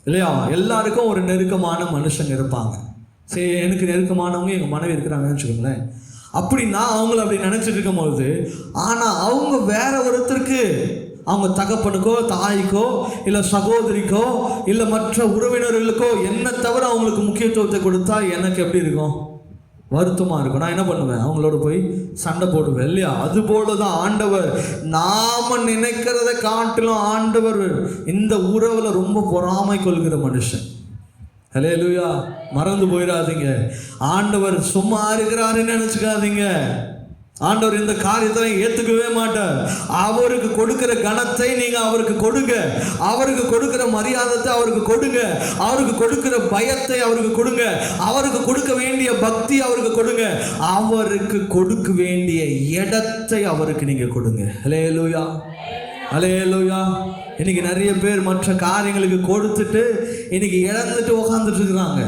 இல்லையா? எல்லாருக்கும் ஒரு நெருக்கமான மனுஷங்க இருப்பாங்க. சரி, எனக்கு நெருக்கமானவங்க எங்கள் மனைவி இருக்கிறாங்கன்னு வச்சுக்கோங்களேன். அப்படின்னா அவங்கள அப்படி நினச்சிட்டு இருக்கும் போது, ஆனால் அவங்க வேற ஒருத்தருக்கு, அவங்க தகப்பனுக்கோ தாய்க்கோ இல்லை சகோதரிக்கோ இல்லை மற்ற உறவினர்களுக்கோ என்ன தவிர அவங்களுக்கு முக்கியத்துவத்தை கொடுத்தா எனக்கு எப்படி இருக்கும்? வருத்தமாக இருக்கும். நான் என்ன பண்ணுவேன்? அவங்களோட போய் சண்டை போடுவேன், இல்லையா? அதுபோல தான் ஆண்டவர், நாம நினைக்கிறத காட்டிலும் ஆண்டவர் இந்த உறவில் ரொம்ப பொறாமை கொள்கிற மனுஷன். ஹல்லேலூயா. மறந்து போயிடாதீங்க. ஆண்டவர் சும்மா இருக்கிறாருன்னு நினைச்சுக்காதீங்க. ஆண்டவர் இந்த காரியத்தை ஏத்துக்கவே மாட்டார். அவருக்கு கொடுக்கிற கணத்தை நீங்க அவருக்கு கொடுங்க, அவருக்கு கொடுக்கிற மரியாதை அவருக்கு கொடுங்க, அவருக்கு கொடுக்கிற பயத்தை அவருக்கு கொடுங்க, அவருக்கு கொடுக்க வேண்டிய பக்தி அவருக்கு கொடுங்க, அவருக்கு கொடுக்க வேண்டிய இடத்தை அவருக்கு நீங்க கொடுங்க. ஹல்லேலூயா, ஹல்லேலூயா. இன்னைக்கு நிறைய பேர் மற்ற காரியங்களுக்கு கொடுத்துட்டு இன்னைக்கு இழந்துட்டு உட்காந்துட்டு இருக்கிறாங்க.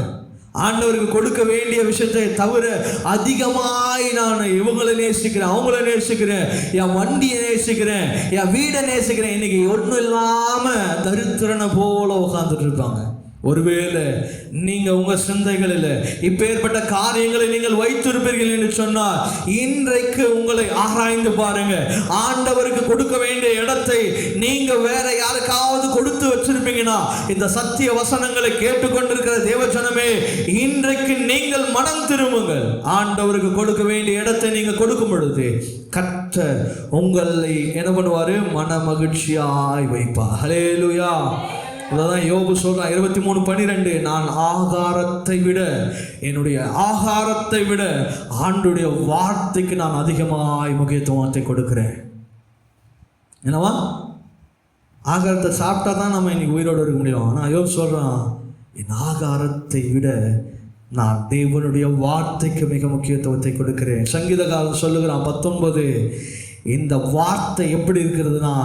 ஆண்டவருக்கு கொடுக்க வேண்டிய விஷயத்தை தவிர அதிகமாய் நான் இவங்களை நேசிக்கிறேன், அவங்கள நேசிக்கிறேன், என் வண்டியை நேசிக்கிறேன், என் வீடை நேசிக்கிறேன், இன்னைக்கு ஒன்றும் இல்லாம தரித்திரனை போல உட்காந்துட்டு இருப்பாங்க. ஒருவேளை நீங்க உங்க சிந்தைகளில் இப்பேற்பட்ட காரியங்களை நீங்கள் வைத்திருப்பீர்கள் என்று சொன்னால் இன்றைக்கு உங்களை ஆராய்ந்து பாருங்க. ஆண்டவருக்கு கொடுக்க வேண்டிய இடத்தை நீங்க வேற யாருக்காவது கொடுத்து வச்சிருப்பீங்கன்னா, இந்த சத்திய வசனங்களை கேட்டுக்கொண்டிருக்கிற தேவஜனமே, இன்றைக்கு நீங்கள் மனம் திரும்புங்கள். ஆண்டவருக்கு கொடுக்க வேண்டிய இடத்தை நீங்க கொடுக்கும் பொழுது கர்த்தர் உங்களை என்ன பண்ணுவாரு? மன மகிழ்ச்சியாய் வைப்பார். ஹல்லேலூயா. அதான் யோபு சொல்றான் 23:12, நான் ஆகாரத்தை விட, என்னுடைய ஆகாரத்தை விட ஆண்டுடைய வார்த்தைக்கு நான் அதிகமாய் முக்கியத்துவத்தை கொடுக்கிறேன். என்னவா? ஆகாரத்தை சாப்பிட்டா தான் நம்ம இன்னைக்கு உயிரோடு இருக்க முடியும். ஆனால் யோபு சொல்றான், என் ஆகாரத்தை விட நான் தேவனுடைய வார்த்தைக்கு மிக முக்கியத்துவத்தை கொடுக்கிறேன். சங்கீதக்காரன் சொல்லுகிறான் 19, இந்த வார்த்தை எப்படி இருக்கிறதுனா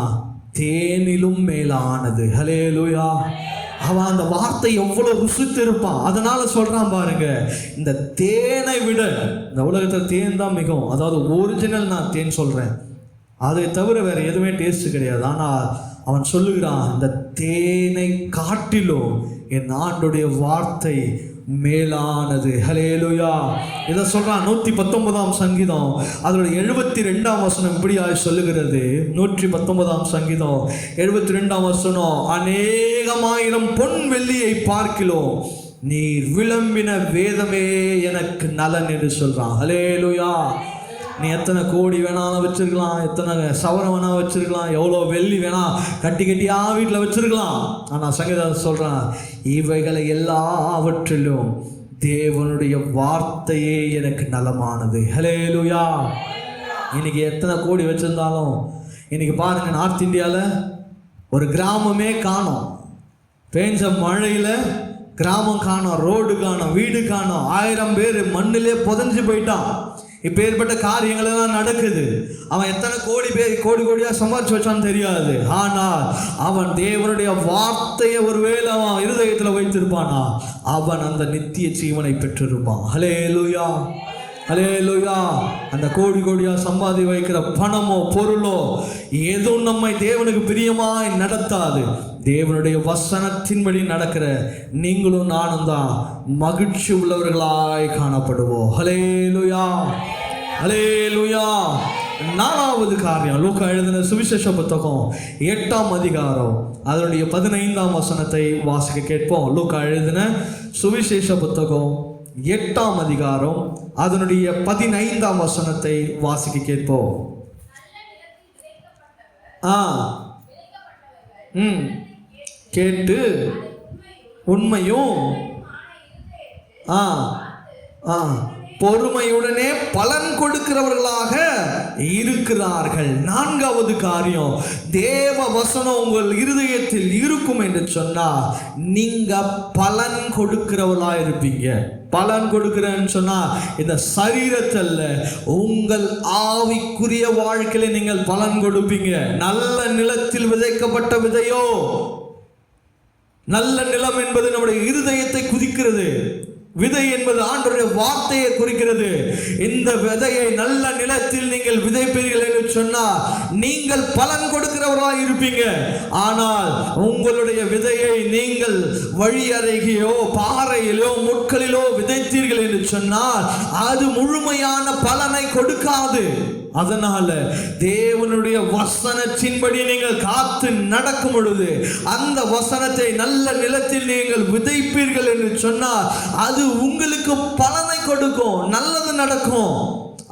தேனிலும் மேலானது. ஹல்லேலூயா. அவன் அந்த வார்த்தை எவ்வளவு ருசித்து இருப்பான். அதனால சொல்றான் பாருங்க, இந்த தேனை விட, இந்த உலகத்தில் தேன் தான் மிகவும், அதாவது ஒரிஜினல் நான் தேன் சொல்றேன், அதை தவிர வேற எதுவுமே டேஸ்ட் கிடையாது. ஆனால் அவன் சொல்லுகிறான், இந்த தேனை காட்டிலும் என் ஆண்டுடைய வார்த்தை மேலானது. ஹல்லேலூயா. இதை சொல்றான் 119ஆம் சங்கீதம் அதோட 72ஆம் வசனம் இப்படியாய் சொல்லுகிறது. 119ஆம் சங்கீதம் 72ஆம் வசனம், அநேகமாயிரம் பொன் வெள்ளியை பார்க்கிலும் நீர் விளம்பின வேதமே எனக்கு நலன் என்று சொல்றான். ஹல்லேலூயா. நீ எத்தனை கோடி வேணாலும் வச்சிருக்கலாம், எத்தனை சவரம் வேணா வச்சிருக்கலாம், எவ்வளோ வெள்ளி வேணா கட்டி கட்டியா வீட்டில் வச்சிருக்கலாம். ஆனால் சங்கீதம் சொல்றான், இவைகளை எல்லாவற்றிலும் தேவனுடைய வார்த்தையே எனக்கு நலமானது. ஹல்லேலூயா. இன்னைக்கு எத்தனை கோடி வச்சிருந்தாலும், இன்னைக்கு பாருங்க, நார்த் இந்தியாவில் ஒரு கிராமமே காணோம். பேஞ்ச மழையில் கிராமம் காணோம், ரோடு காணோம், வீடு காணோம், 1000 பேர் மண்ணிலே புதஞ்சு போயிட்டான். இப்போ ஏற்பட்ட காரியங்கள் எல்லாம் நடக்குது. அவன் எத்தனை கோடி கோடியாக சம்பாதிச்சு வச்சான்னு தெரியாது. ஆனால் அவன் தேவனுடைய வார்த்தையை ஒருவேளை அவன் இருதயத்தில் வைத்திருப்பானா, அவன் அந்த நித்திய ஜீவனை பெற்றிருப்பான். ஹல்லேலூயா. ஹல்லேலூயா. அந்த கோடியாக சம்பாதி வைக்கிற பணமோ பொருளோ எதுவும் நம்மை தேவனுக்கு பிரியமாய் நடத்தாது. தேவனுடைய வசனத்தின்படி நடக்கிற நீங்களும் நானும் தான் மகிழ்ச்சி உள்ளவர்களாய் காணப்படுவோம். ஹல்லேலூயா. ஹல்லேலூயா. 4வது காரியம், லூக்கா எழுதின சுவிசேஷ புத்தகம் 8ஆம் அதிகாரம் அதனுடைய 15ஆம் வசனத்தை வாசிக்க கேட்போம். லூக்கா எழுதின சுவிசேஷ புத்தகம் 8ஆம் அதிகாரம் அதனுடைய 15ஆம் வசனத்தை வாசிக்க கேட்போம். கேட்டு உண்மையும் பொறுமையுடனே பலன் கொடுக்கிறவர்களாக இருக்கிறார்கள். 4வது காரியம், தேவ வசனம் உங்கள் இருதயத்தில் இருக்கும் என்று சொன்னால் நீங்க பலன் கொடுக்கிறவர்களா இருப்பீங்க. பலன் கொடுக்கிறேன்னு சொன்னா இந்த சரீரத்தில் உங்கள் ஆவிக்குரிய வாழ்க்கையில நீங்கள் பலன் கொடுப்பீங்க. நல்ல நிலத்தில் விதைக்கப்பட்ட விதையோ, நல்ல நிலம் என்பது நம்முடைய இருதயத்தை குதிக்கிறது. விதை என்பது ஆண்டவருடைய வார்த்தையை குறிக்கிறது. இந்த விதையை நல்ல நிலத்தில் நீங்கள் விதைப்பீர்கள் என்று சொன்னால் நீங்கள் பலன் கொடுக்கிறவர்களாக இருப்பீங்க. ஆனால் உங்களுடைய விதையை நீங்கள் வழி அருகேயோ பாறையிலோ முட்களிலோ விதைத்தீர்கள் என்று சொன்னால் அது முழுமையான பலனை கொடுக்காது. அதனால தேவனுடைய வசனத்தின்படி நீங்கள் காத்து நடக்கும் பொழுது அந்த வசனத்தை நல்ல நிலத்தில் நீங்கள் விதைப்பீர்கள் என்று சொன்னால் அது உங்களுக்கு பலனை கொடுக்கும், நல்லது நடக்கும்.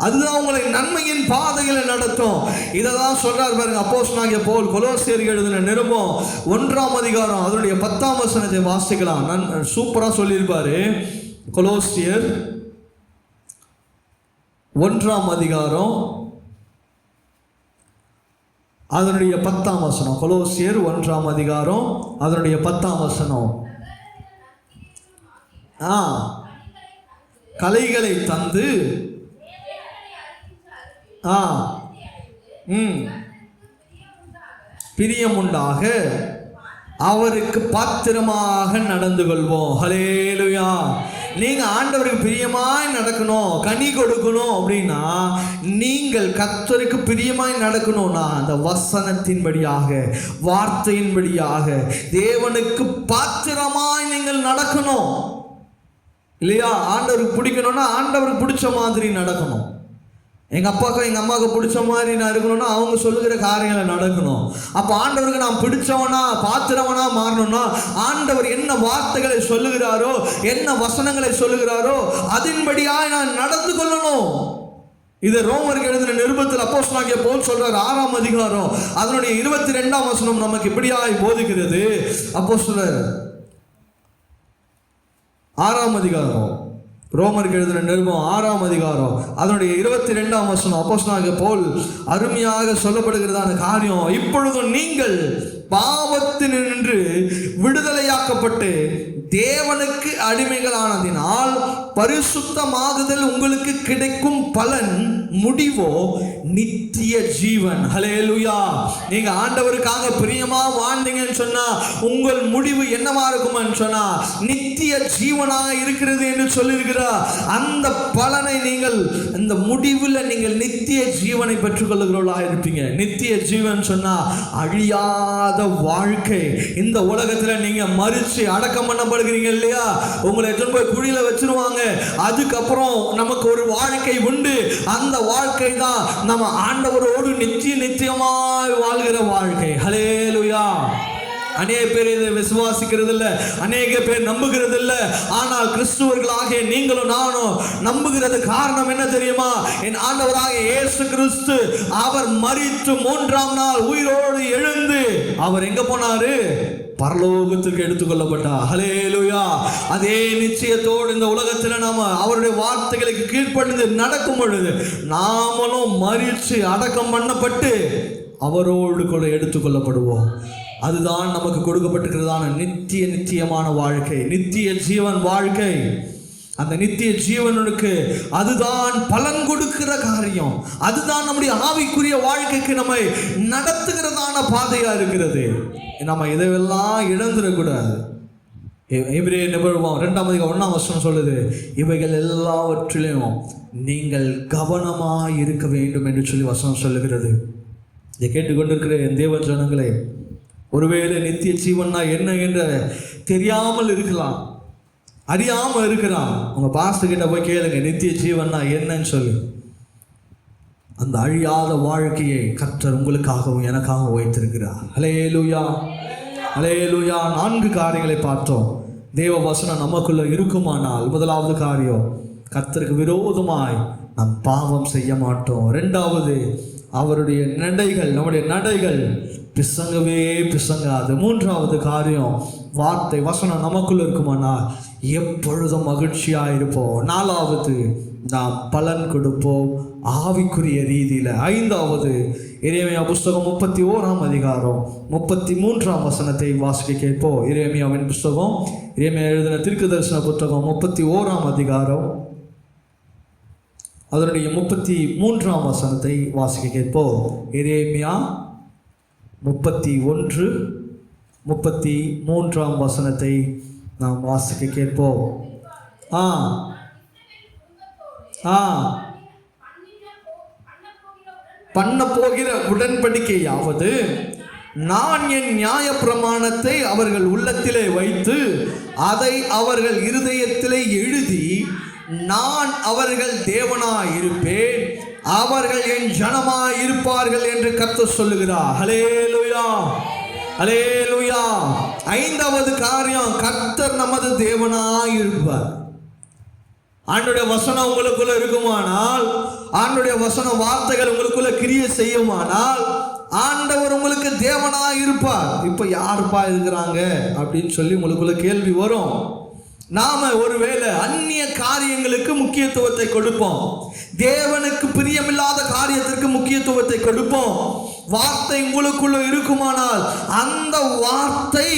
அதுதான் உங்களை நன்மையின் பாதைகளை நடத்தும். இதைதான் சொல்றார் பாருங்க அப்போஸ்தலனாகிய பவுல் கொலோசியருக்கு எழுதின நிருபம் 1ஆம் அதிகாரம் அதனுடைய 10ஆம் வசனத்தை வாசிக்கலாம். சூப்பரா சொல்லியிருப்பாரு. கொலோசியர் 1ஆம் அதிகாரம் அதனுடைய 10ஆம் வசனம். கொலோசியர் 1ஆம் அதிகாரம் அதனுடைய 10ஆம் வசனம். கலைகளை தந்து பிரியமுண்டாக அவருக்கு பாத்திரமாக நடந்து கொள்வோம். ஹல்லேலூயா. நீங்க ஆண்டவருக்கு பிரியமாய் நடக்கணும், கனி கொடுக்கணும் அப்படின்னா, நீங்கள் கர்த்தருக்கு பிரியமாய் நடக்கணும்னா அந்த வசனத்தின்படியாக, வார்த்தையின்படியாக தேவனுக்கு பாத்திரமாய் நீங்கள் நடக்கணும். இல்லையா? ஆண்டவருக்கு பிடிக்கணும்னா ஆண்டவருக்கு பிடிச்ச மாதிரி நடக்கணும். எங்கள் அப்பாவுக்கும் எங்கள் அம்மாவுக்கு பிடிச்ச மாதிரி நான் இருக்கணும்னா அவங்க சொல்லுகிற காரியங்களை நடக்கணும். அப்போ ஆண்டவருக்கு நான் பிடிச்சவனா பாத்திரவனா மாறணும்னா ஆண்டவர் என்ன வார்த்தைகளை சொல்லுகிறாரோ, என்ன வசனங்களை சொல்லுகிறாரோ அதன்படியாய் நான் நடந்து கொள்ளணும். இது ரோமருக்கு எழுதின நிருபத்தில் அப்போஸ்தலனாகிய பவுல் சொல்றார். 6ஆம் அதிகாரம் அதனுடைய 22ஆம் வசனம் நமக்கு இப்படியாய் போதிக்கிறது. அப்போஸ்தலர் 6ஆம் அதிகாரம், ரோமருக்கு எழுதின நிருபம் 6ஆம் அதிகாரம் அதனுடைய 22ஆம் வசனம் அப்போஸ்தலனாகிய பவுல் அருமையாக சொல்லப்படுகிறதான காரியம். இப்பொழுதும் நீங்கள் பாவத்தினின்று விடுதலையாக்கப்பட்டு தேவனுக்கு அடிமைகளானதினால் பரிசுத்தமாகுதல் உங்களுக்கு கிடைக்கும் பலன் முடிவோ நித்திய ஜீவன். ஹல்லேலூயா. நீங்க ஆண்டவருக்காக பிரியமா வாழ்ந்தீங்கன்னு சொன்னா உங்கள் முடிவு என்னவா இருக்கும்னு சொன்னா நித்திய ஜீவனாக இருக்கிறது என்று சொல்லியிருக்கிறார். அந்த பலனை நீங்கள், இந்த முடிவில் நீங்கள் நித்திய ஜீவனை பெற்றுக்கொள்ளுகிறவர்களா இருப்பீங்க. நித்திய ஜீவன் சொன்னா அழியாத வாழ்க்கை. இந்த உலகத்துல நீங்க மரிச்சு அடக்கம் பண்ணப்படுகிறீங்க இல்லையா? உங்களை எடுத்து போய் குழியில வச்சிருவாங்க. அதுக்கப்புறம் நமக்கு ஒரு வாழ்க்கை உண்டு. அந்த வாழ்க்கை தான் நம்ம ஆண்டவரோடு நித்தியமாய் வாழ்கிற வாழ்க்கை. ஹல்லேலூயா. அநேக பேர் இதை விசுவாசிக்கிறது இல்லை, அநேக பேர் நம்புகிறது இல்லை. ஆனால் கிறிஸ்துவர்களாகிய நீங்களும் நானும் நம்புகிறது காரணம் என்ன தெரியுமா? என் ஆண்டவராகிய இயேசு கிறிஸ்து அவர் மரித்து 3ஆம் நாள் உயிரோடு எழுந்து அவர் எங்க போனாரு? பரலோகத்துக்கு எடுத்துக்கொள்ளப்பட்டார். ஹல்லேலூயா. அதே நிச்சயத்தோடு இந்த உலகத்தில் நாம அவருடைய வார்த்தைகளுக்கு கீழ்ப்படிந்து நடக்கும் பொழுது நாமளும் மரித்து அடக்கம் பண்ணப்பட்டு அவரோடு கூட எடுத்துக்கொள்ளப்படுவோம். அதுதான் நமக்கு கொடுக்கப்பட்டிருக்கிறதான நித்தியமான வாழ்க்கை, நித்திய ஜீவன் வாழ்க்கை. அந்த நித்திய ஜீவனுக்கு அதுதான் பலன் கொடுக்கிற காரியம். அதுதான் நம்முடைய ஆவிக்குரிய வாழ்க்கைக்கு நம்மை நடத்துகிறதான பாதையா இருக்கிறது. நம்ம இதையெல்லாம் இழந்துடக்கூடாது. எபிரேயர் நிருபம் 2ஆம் அதிகாரம் 1ஆம் வசனம் சொல்லுது, இவைகள் எல்லாவற்றிலும் நீங்கள் கவனமாய் இருக்க வேண்டும் என்று சொல்லி வசனம் சொல்லுகிறது. இதை கேட்டுக்கொண்டிருக்கிற என் தேவ ஜனங்களே, ஒருவேளை நித்திய ஜீவன்னா என்ன என்று தெரியாமல் இருக்கலாம், அறியாமல் இருக்கிறான். உங்கள் பாஸ்டர் கிட்ட போய் கேளுங்க, நித்திய ஜீவன்னா என்னன்னு சொல்லி. அந்த அழியாத வாழ்க்கையை கர்த்தர் உங்களுக்காகவும் எனக்காகவும் வைத்திருக்கிறார். ஹல்லேலூயா, ஹல்லேலூயா. 4 காரியங்களை பார்த்தோம். தேவ வசனம் நமக்குள்ள இருக்குமானால், முதலாவது காரியம், கர்த்தருக்கு விரோதமாய் நாம் பாவம் செய்ய மாட்டோம். 2வது, அவருடைய நடைகள், நம்முடைய நடைகள் பிசங்கவே பிசங்காது. 3வது காரியம், வார்த்தை வசனம் நமக்குள்ள இருக்குமானால் எப்பொழுதும் மகிழ்ச்சியாக இருப்போம். 4வது, நாம் பலன் கொடுப்போம் ஆவிக்குரிய ரீதியில். 5வது, எரேமியா புஸ்தகம் 31ஆம் அதிகாரம் 33ஆம் வசனத்தை வாசிக்க கேட்போம். எரேமியாவின் புஸ்தகம், எரேமியா எழுதின தீர்க்கதரிசன புத்தகம் 31ஆம் அதிகாரம் அதனுடைய 33ஆம் வசனத்தை வாசிக்க கேட்போம். எரேமியா 31-33ஆம் வசனத்தை நாம் வாசிக்க கேட்போம். பண்ண போகிற உடன்படிக்கையாவது, நான் என் நியாய பிரமாணத்தை அவர்கள் உள்ளத்திலே வைத்து அதை அவர்கள் இருதயத்திலே எழுதி நான் அவர்கள் தேவனாய் இருப்பேன், அவர்கள் என் ஜனமாய் இருப்பார்கள் என்று கர்த்தர் சொல்லுகிறார். ஹல்லேலூயா, ஹல்லேலூயா. 5வது காரியம், கர்த்தர் நமது தேவனாய் இருப்பார். ஆண்டுடைய வசனம் உங்களுக்குள்ள இருக்குமானால், ஆண்டுடைய வசன வார்த்தைகள் உங்களுக்குள்ள கிரியை செய்யுமானால், ஆண்டவர் உங்களுக்கு தேவனாய் இருப்பார். இப்ப யாருப்பா இருக்கிறாங்க அப்படின்னு சொல்லி உங்களுக்குள்ள கேள்வி வரும். நாம ஒருவேளை அந்நிய காரியங்களுக்கு முக்கியத்துவத்தை கொடுப்போம், தேவனுக்கு பிரியமில்லாத காரியத்திற்கு முக்கியத்துவத்தை கொடுப்போம். வார்த்தை உங்களுக்குள்ள இருக்குமானால் அந்த வார்த்தை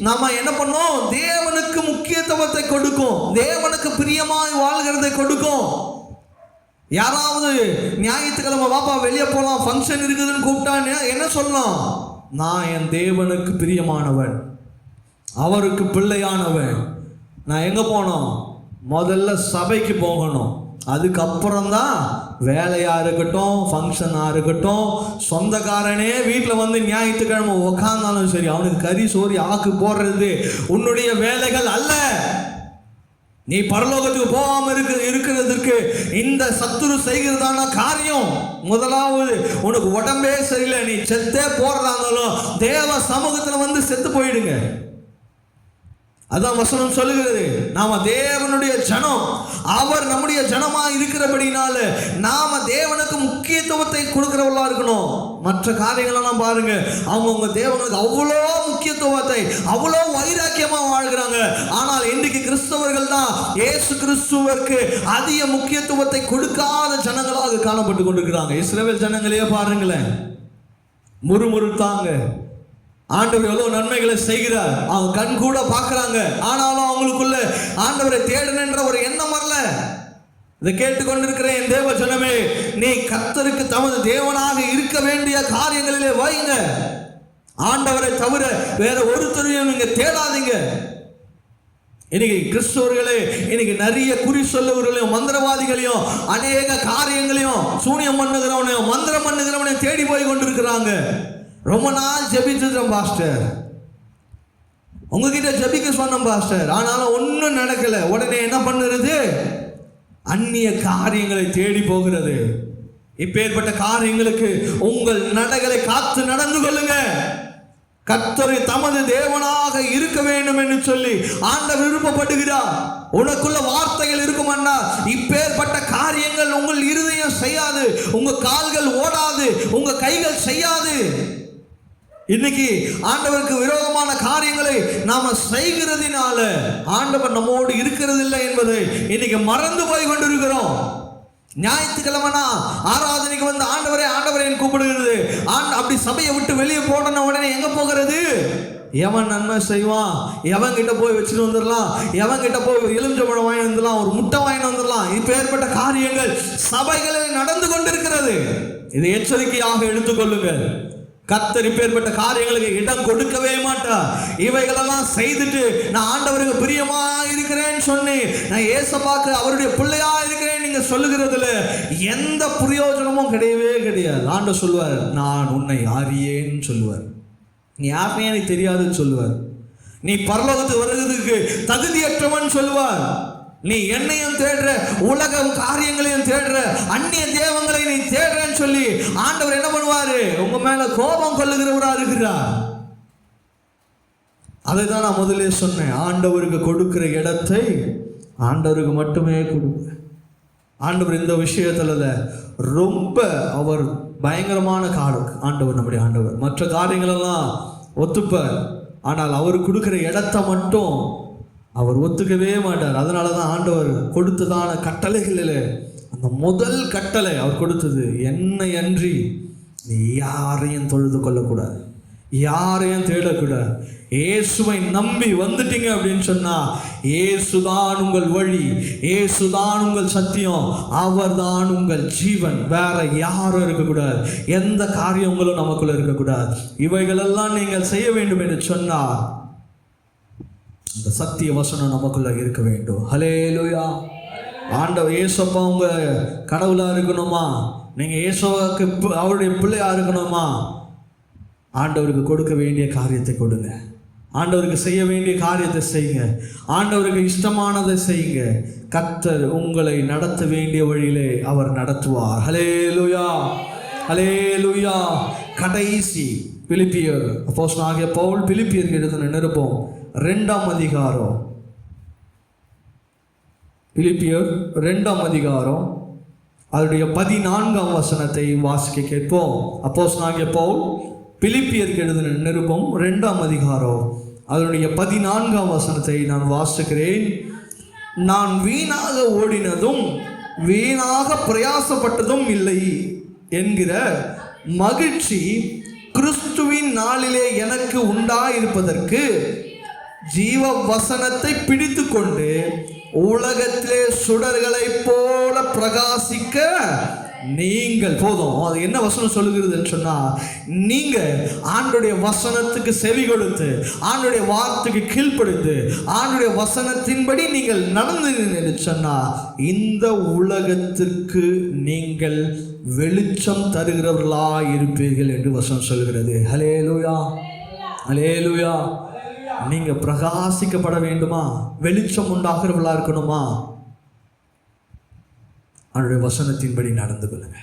நம்ம என்ன பண்ணோம்? தேவனுக்கு முக்கியத்துவத்தை கொடுக்கும், தேவனுக்கு பிரியமாய் வாழ்கிறதை கொடுக்கும். யாராவது ஞாயிற்றுக்கிழமை பாப்பா வெளியே போகலாம், ஃபங்க்ஷன் இருக்குதுன்னு கூப்பிட்டா என்ன சொல்லலாம்? நான் என் தேவனுக்கு பிரியமானவன், அவருக்கு பிள்ளையானவன். நான் எங்கே போனோம்? முதல்ல சபைக்கு போகணும். அதுக்கப்புறம் தான் வேலையாக இருக்கட்டும், ஃபங்க்ஷனாக இருக்கட்டும், சொந்தக்காரனே வீட்டில் வந்து ஞாயிற்றுக்கிழமை உக்காந்தாலும் சரி, அவனுக்கு கறி சோறு ஆக்கு போடுறது உன்னுடைய வேலைகள் அல்ல. நீ பரலோகத்துக்கு போகாம இருக்கிறதுக்கு இந்த சத்துரு செய்கிறதான காரியம். முதலாவது, உனக்கு உடம்பே சரியில்லை, நீ செத்தே போறதா இருந்தாலும் தேவ சமூகத்தில் வந்து செத்து போயிடுங்க. அதான் வசனம் சொல்லுகிறது. நாம தேவனுடைய ஜனம், அவர் நம்முடைய ஜனமா இருக்கிறபடினால நாம தேவனுக்கு முக்கியத்துவத்தை கொடுக்கிறவர்களா இருக்கணும். மற்ற காரியங்களெல்லாம் பாருங்க, அவங்கவுங்க தேவனுக்கு அவ்வளோ முக்கியத்துவத்தை, அவ்வளோ வைராக்கியமா வாழ்கிறாங்க. ஆனால் இன்றைக்கு கிறிஸ்தவர்கள் தான் இயேசு கிறிஸ்துவுக்கு அதிக முக்கியத்துவத்தை கொடுக்காத ஜனங்களாக காணப்பட்டு கொண்டிருக்கிறாங்க. இஸ்ரவேல் ஜனங்களையே பாருங்களேன், முறுமுறுத்தாங்க. ஆண்டவர் எவ்வளவு நன்மைகளை செய்கிறார், அவங்க கண் கூட பார்க்கறாங்க. ஆனாலும் அவங்களுக்குள்ள ஆண்டவரை தேடணுன்ற ஒரு எண்ணம் வரல. இதை கேட்டுக்கொண்டிருக்கிற என் தேவ ஜனமே, நீ கர்த்தருக்கு தமது தேவனாக இருக்க வேண்டிய காரியங்களிலே வைங்க. ஆண்டவரை தவிர வேற ஒருத்தரையும் நீங்க தேடாதீங்க. இன்னைக்கு கிறிஸ்தவர்களே, இன்னைக்கு நிறைய குறி சொல்லவர்களையும் மந்திரவாதிகளையும் அநேக காரியங்களையும் சூனியம் பண்ணுகிறவனையும் மந்திரம் பண்ணுகிறவனையும் தேடி போய் கொண்டிருக்கிறாங்க. ரொம்ப நாள் ஜெபிச்சுட்டோம் பாஸ்டர், உங்ககிட்ட ஜெபிக்க சொன்னோம் பாஸ்டர், ஆனாலும் ஒன்றும் நடக்கல. உடனே என்ன பண்ணுறது? அந்நிய காரியங்களை தேடி போகிறது. இப்பேற்பட்ட காரியங்களுக்கு உங்கள் நடைகளை காத்து நடந்து கொள்ளுங்க. கர்த்தர் தமது தேவனாக இருக்க வேண்டும் என்று சொல்லி ஆண்டவர் விருப்பப்படுகிறார். உனக்குள்ள வார்த்தைகள் இருக்குமன்னா இப்பேற்பட்ட காரியங்கள் உங்கள் இருதயம் செய்யாது, உங்க கால்கள் ஓடாது, உங்க கைகள் செய்யாது. இன்னைக்கு ஆண்டவருக்கு விரோதமான காரியங்களை நாம செய்கிறதுனால ஆண்டவர் நம்மோடு இருக்கிறது இல்லை என்பதை இன்னைக்கு மறந்து போய் கொண்டிருக்கிறோம். ஞாயிற்றுக்கிழமைனா ஆராதனைக்கு வந்து ஆண்டவரே ஆண்டவரே கூப்பிடுகிறது. அப்படி சபையை விட்டு வெளியே போன உடனே எங்க போகிறது? எவன் நன்மை செய்வான், எவன் கிட்ட போய் வச்சுட்டு வந்துடலாம், எவன் கிட்ட போய் எலுமிச்சம்பழம் வாங்கி வந்துடலாம், ஒரு முட்டை வாங்கி வந்துடலாம். இப்ப ஏற்பட்ட காரியங்கள் சபைகளில் நடந்து கொண்டிருக்கிறது. இதை எச்சரிக்கையாக எடுத்துக்கொள்ளுங்கள். கர்த்தர் இப்பேற்பட்ட காரியங்களுக்கு இடம் கொடுக்கவே மாட்டார். இவைகளெல்லாம் செய்துட்டு நான் ஆண்டவருக்கு பிரியமா இருக்கிறேன்னு சொன்னி, நான் ஏசப்பாக்கு அவருடைய பிள்ளையா இருக்கிறேன் நீங்க சொல்லுகிறதுல எந்த பிரயோஜனமும் கிடையவே கிடையாது. ஆண்டவர் சொல்லுவார், நான் உன்னை அறியேன்னு சொல்லுவார். நீ யாருமே எனக்கு தெரியாதுன்னு சொல்லுவார். நீ பரலோகத்துக்கு வருகிறதுக்கு தகுதியற்றவன் சொல்லுவார். நீ என்னையும் தேடுற, உலகம் காரியங்களையும் தேடுற, அந்நிய தேவங்களை நீ தேடுறன்னு சொல்லி ஆண்டவர் என்ன பண்ணுவாரு? உங்க மேல கோபம் கொள்ளுகிறவரா இருக்கிறார். அதை தான் நான் முதலே சொன்னேன். ஆண்டவருக்கு கொடுக்கிற இடத்தை ஆண்டவருக்கு மட்டுமே கொடுங்க. ஆண்டவர் இந்த விஷயத்துல ரொம்ப அவர் பயங்கரமான காலம். ஆண்டவர் நம்முடைய ஆண்டவர் மற்ற காரியங்களெல்லாம் ஒத்துப்பார், ஆனால் அவர் கொடுக்கிற இடத்தை மட்டும் அவர் ஒத்துக்கவே மாட்டார். அதனால தான் ஆண்டவர் கொடுத்ததான கட்டளைகளில் அந்த முதல் கட்டளை அவர் கொடுத்தது, என்னை அன்றி நீ யாரையும் தொழுது கொள்ளக்கூடாது, யாரையும் தேடக்கூடாது. இயேசுவை நம்பி வந்துட்டீங்க அப்படின்னு சொன்னா, இயேசுதான் உங்கள் வழி, இயேசுதான் உங்கள் சத்தியம், அவர் தான் உங்கள் ஜீவன். வேற யாரும் இருக்கக்கூடாது, எந்த காரியங்களும் நமக்குள்ள இருக்கக்கூடாது. இவைகளெல்லாம் நீங்கள் செய்ய வேண்டும் என்று சொன்னார். இந்த சத்திய வசனம் நமக்குள்ள இருக்க வேண்டும். ஹல்லேலூயா. ஆண்டவர் இயேசுப்பா உங்க கடவுளா இருக்கணுமா? நீங்க இயேசுவுக்கு அவருடைய பிள்ளையா இருக்கணுமா? ஆண்டவருக்கு கொடுக்க வேண்டிய காரியத்தை கொடுங்க. ஆண்டவருக்கு செய்ய வேண்டிய காரியத்தை செய்யுங்க. ஆண்டவருக்கு இஷ்டமானதை செய்யுங்க. கர்த்தர் உங்களை நடத்த வேண்டிய வழியிலே அவர் நடத்துவார். ஹல்லேலூயா, ஹல்லேலூயா. கடைசி பிலிப்பியர் அப்போஸ்தலனாகிய பவுல் பிலிப்பியருக்கு எழுதின நிருபம் 2ஆம் அதிகாரம், பிலிப்பியர் 2ஆம் அதிகாரம் அதனுடைய 14ஆம் வசனத்தை வாசிக்க கேட்போம். அப்போஸ்தலனாகிய பவுல் பிலிப்பியருக்கு எழுதின நிருபம் 2ஆம் அதிகாரம் அதனுடைய 14ஆம் வசனத்தை நான் வாசிக்கிறேன். நான் வீணாக ஓடினதும் வீணாக பிரயாசப்பட்டதும் இல்லை என்கிற மகிழ்ச்சி கிறிஸ்துவின் நாளிலே எனக்கு உண்டாயிருப்பதற்கு ஜீவ வசனத்தை பிடித்து கொண்டு உலகத்திலே சுடர்களைப் போல பிரகாசிக்க நீங்கள் போதும். அது என்ன வசனம் சொல்லுகிறதுன்னு சொன்னா, நீங்க ஆண்டுடைய வசனத்துக்கு செவி கொடுத்து, ஆண்டுடைய வார்த்தைக்கு கீழ்ப்படுத்து, ஆண்டுடைய வசனத்தின்படி நீங்கள் நடந்து சொன்னா, இந்த உலகத்திற்கு நீங்கள் வெளிச்சம் தருகிறவர்களா இருப்பீர்கள் என்று வசனம் சொல்கிறது. ஹல்லேலூயா, ஹல்லேலூயா. நீங்க பிரகாசிக்கப்பட வேண்டுமா? வெளிச்சம் உண்டாகிறவர்களா இருக்கணுமா? அவருடைய வசனத்தின்படி நடந்து கொள்ளுங்க.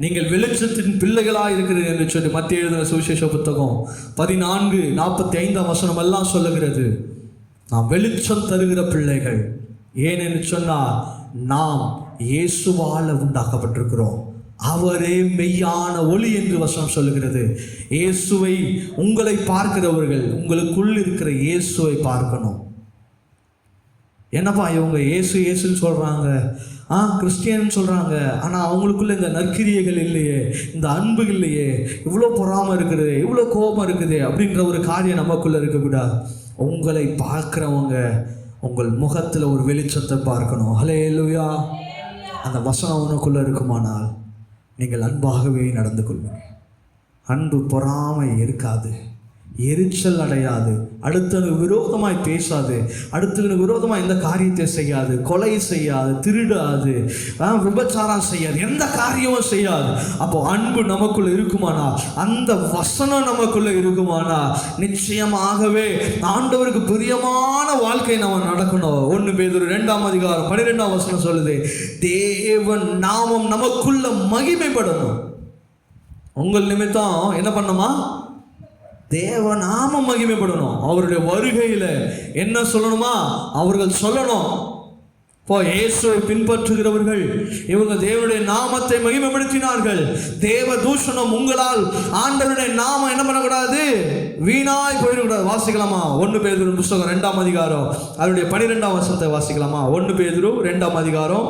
நீங்கள் வெளிச்சத்தின் பிள்ளைகளாக இருக்கிறது என்று சொல்லி மத்திய எழுதின சுவிசேஷ புத்தகம் 14:45 வசனம் எல்லாம் சொல்லுகிறது. நாம் வெளிச்சம் தருகிற பிள்ளைகள். ஏனென்று சொன்னால், நாம் இயேசுவால் உண்டாக்கப்பட்டிருக்கிறோம். அவரே மெய்யான ஒளி என்று வசனம் சொல்லுகிறது. இயேசுவை, உங்களை பார்க்கிறவர்கள் உங்களுக்குள் இருக்கிற இயேசுவை பார்க்கணும். என்னப்பா இவங்க இயேசு இயேசுன்னு சொல்கிறாங்க, கிறிஸ்டியன் சொல்கிறாங்க, ஆனால் அவங்களுக்குள்ள இந்த நற்கிரியைகள் இல்லையே, இந்த அன்பு இல்லையே, இவ்வளோ பொறாமை இருக்குது, இவ்வளோ கோபம் இருக்குது அப்படின்ற ஒரு காரியம் நமக்குள்ளே இருக்கக்கூடாது. உங்களை பார்க்குறவங்க உங்கள் முகத்தில் ஒரு வெளிச்சத்தை பார்க்கணும். ஹல்லேலூயா. அந்த வசனம் உனக்குள்ளே இருக்குமானால் நீங்கள் அன்பாகவே நடந்து கொள்வீங்க. அன்பு பொறாமை இருக்காது, எரிச்சல் அடையாது, அடுத்தவனுக்கு விரோதமாய் பேசாது, அடுத்தவனுக்கு விரோதமாக எந்த காரியத்தை செய்யாது, கொலை செய்யாது, திருடாது, விபச்சாரம் செய்யாது, எந்த காரியமும் செய்யாது. அப்போ அன்பு நமக்குள்ள இருக்குமானா, அந்த வசனம் நமக்குள்ள இருக்குமானா, நிச்சயமாகவே ஆண்டவருக்கு பிரியமான வாழ்க்கை நம்ம நடக்கணும். 1 பேதுரு 2:12 வசனம் சொல்லுது, தேவன் நாமம் நமக்குள்ள மகிமைப்படணும். உங்கள் நிமித்தம் என்ன பண்ணுமா? தேவநாமம் மகிமைப்படணும். அவருடைய வருகையில் என்ன சொல்லணுமா? அவர்கள் சொல்லணும், இப்போ இயேசுவை பின்பற்றுகிறவர்கள் இவங்க தேவனுடைய நாமத்தை மகிமைப்படுத்தினார்கள். தேவ தூஷணம் உங்களால் ஆண்டவருடைய நாமம் என்ன பண்ணக்கூடாது? வீணாய் போயிடக்கூடாது. வாசிக்கலாமா? 1 பேதுரு புத்தகம் 2ஆம் அதிகாரம் அதனுடைய 12ஆம் வசனத்தை வாசிக்கலாமா? 1 பேதுரு 2ஆம் அதிகாரம்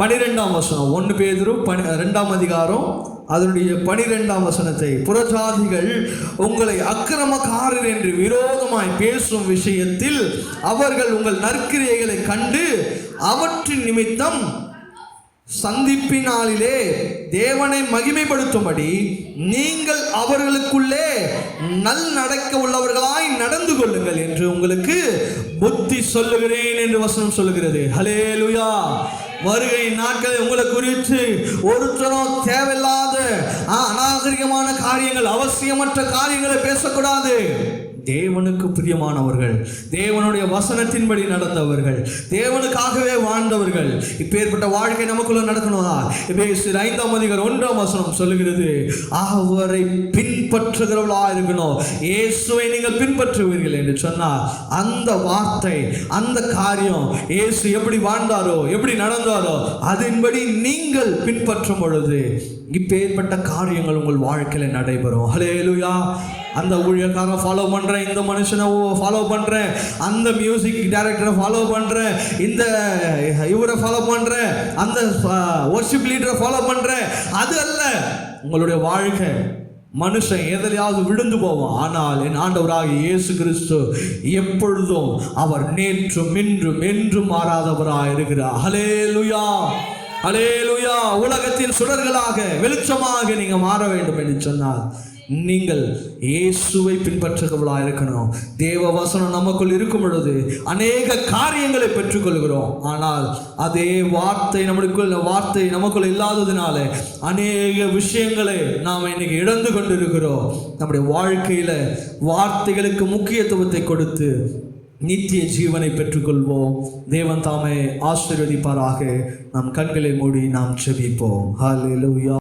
12ஆம் வசனம். 1 பேதுரு 2ஆம் அதிகாரம் அதனுடைய 12ஆம் வசனத்தை, புறஜாதிகள் உங்களை அக்கிரமக்காரர் என்று விரோதமாய் பேசும் விஷயத்தில் அவர்கள் உங்கள் நற்கிரியைகளை கண்டு அவற்றின் நிமித்தம் சந்திப்பினாலே தேவனை மகிமைப்படுத்தும்படி நீங்கள் அவர்களுக்குள்ளே நல் நடக்க உள்ளவர்களாய் நடந்து கொள்ளுங்கள் என்று உங்களுக்கு புத்தி சொல்லுகிறேன் என்று வசனம் சொல்லுகிறது. ஹல்லேலூயா. வருகை நாட்களில் உங்களை குறித்து ஒருத்தரும் தேவையில்லாத அநாகரிகமான காரியங்கள், அவசியமற்ற காரியங்களை பேசக்கூடாது. தேவனுக்கு பிரியமானவர்கள், தேவனுடைய வசனத்தின்படி நடந்தவர்கள், தேவனுக்காகவே வாழ்ந்தவர்கள், இப்பேற்பட்ட வாழ்க்கை நமக்குள்ள நடக்கணுமா? எபேசியர் 5ஆம் அதிகாரம் 1ஆம் வசனம் சொல்லுகிறது, அவரை பின்பற்றுகிறவர்களா இருக்கணும். இயேசுவை நீங்கள் பின்பற்றுவீர்கள் என்று சொன்னால், அந்த வார்த்தை, அந்த காரியம், இயேசு எப்படி வாழ்ந்தாரோ, எப்படி நடந்தாரோ, அதன்படி நீங்கள் பின்பற்றும் பொழுது இப்பேற்பட்ட காரியங்கள் உங்கள் வாழ்க்கையில் நடைபெறும். ஹல்லேலூயா. அந்த ஊழியக்காரன் ஃபாலோ பண்ணுறேன், இந்த மனுஷனை ஃபாலோ பண்ணுறேன், அந்த மியூசிக் டைரக்டரை ஃபாலோ பண்ணுறேன், இந்த இவரை ஃபாலோ பண்ணுறேன், அந்த வொர்ஷிப் லீடரை ஃபாலோ பண்ணுறேன், அது அல்ல உங்களுடைய வாழ்க்கை. மனுஷன் எதிலையாவது விழுந்து போவான், ஆனால் என் ஆண்டவராகிய இயேசு கிறிஸ்து எப்பொழுதும் அவர் நேற்றும் இன்றும் என்றும் மாறாதவராக இருக்கிறார். ஹல்லேலூயா, ஹல்லேலூயா. உலகத்தின் சுடர்களாக, வெளிச்சமாக நீங்க மாற வேண்டும் என்று சொன்னால் நீங்கள் இயேசுவை பின்பற்றுகிறவர்களாக இருக்கணும். தேவ வசனம் நமக்குள் இருக்கும் பொழுது அநேக காரியங்களை பெற்றுக்கொள்கிறோம். ஆனால் அதே வார்த்தை நமக்குள் இல்லாததினால அநேக விஷயங்களை நாம் இன்னைக்கு இழந்து கொண்டிருக்கிறோம். நம்முடைய வாழ்க்கையில வார்த்தைகளுக்கு முக்கியத்துவத்தை கொடுத்து நித்திய ஜீவனை பெற்றுக்கொள்வோம். தேவன் தாமே ஆசீர்வதிப்பாராக. நம் கண்களை மூடி நாம் ஜெபிப்போம். ஹல்லேலூயா.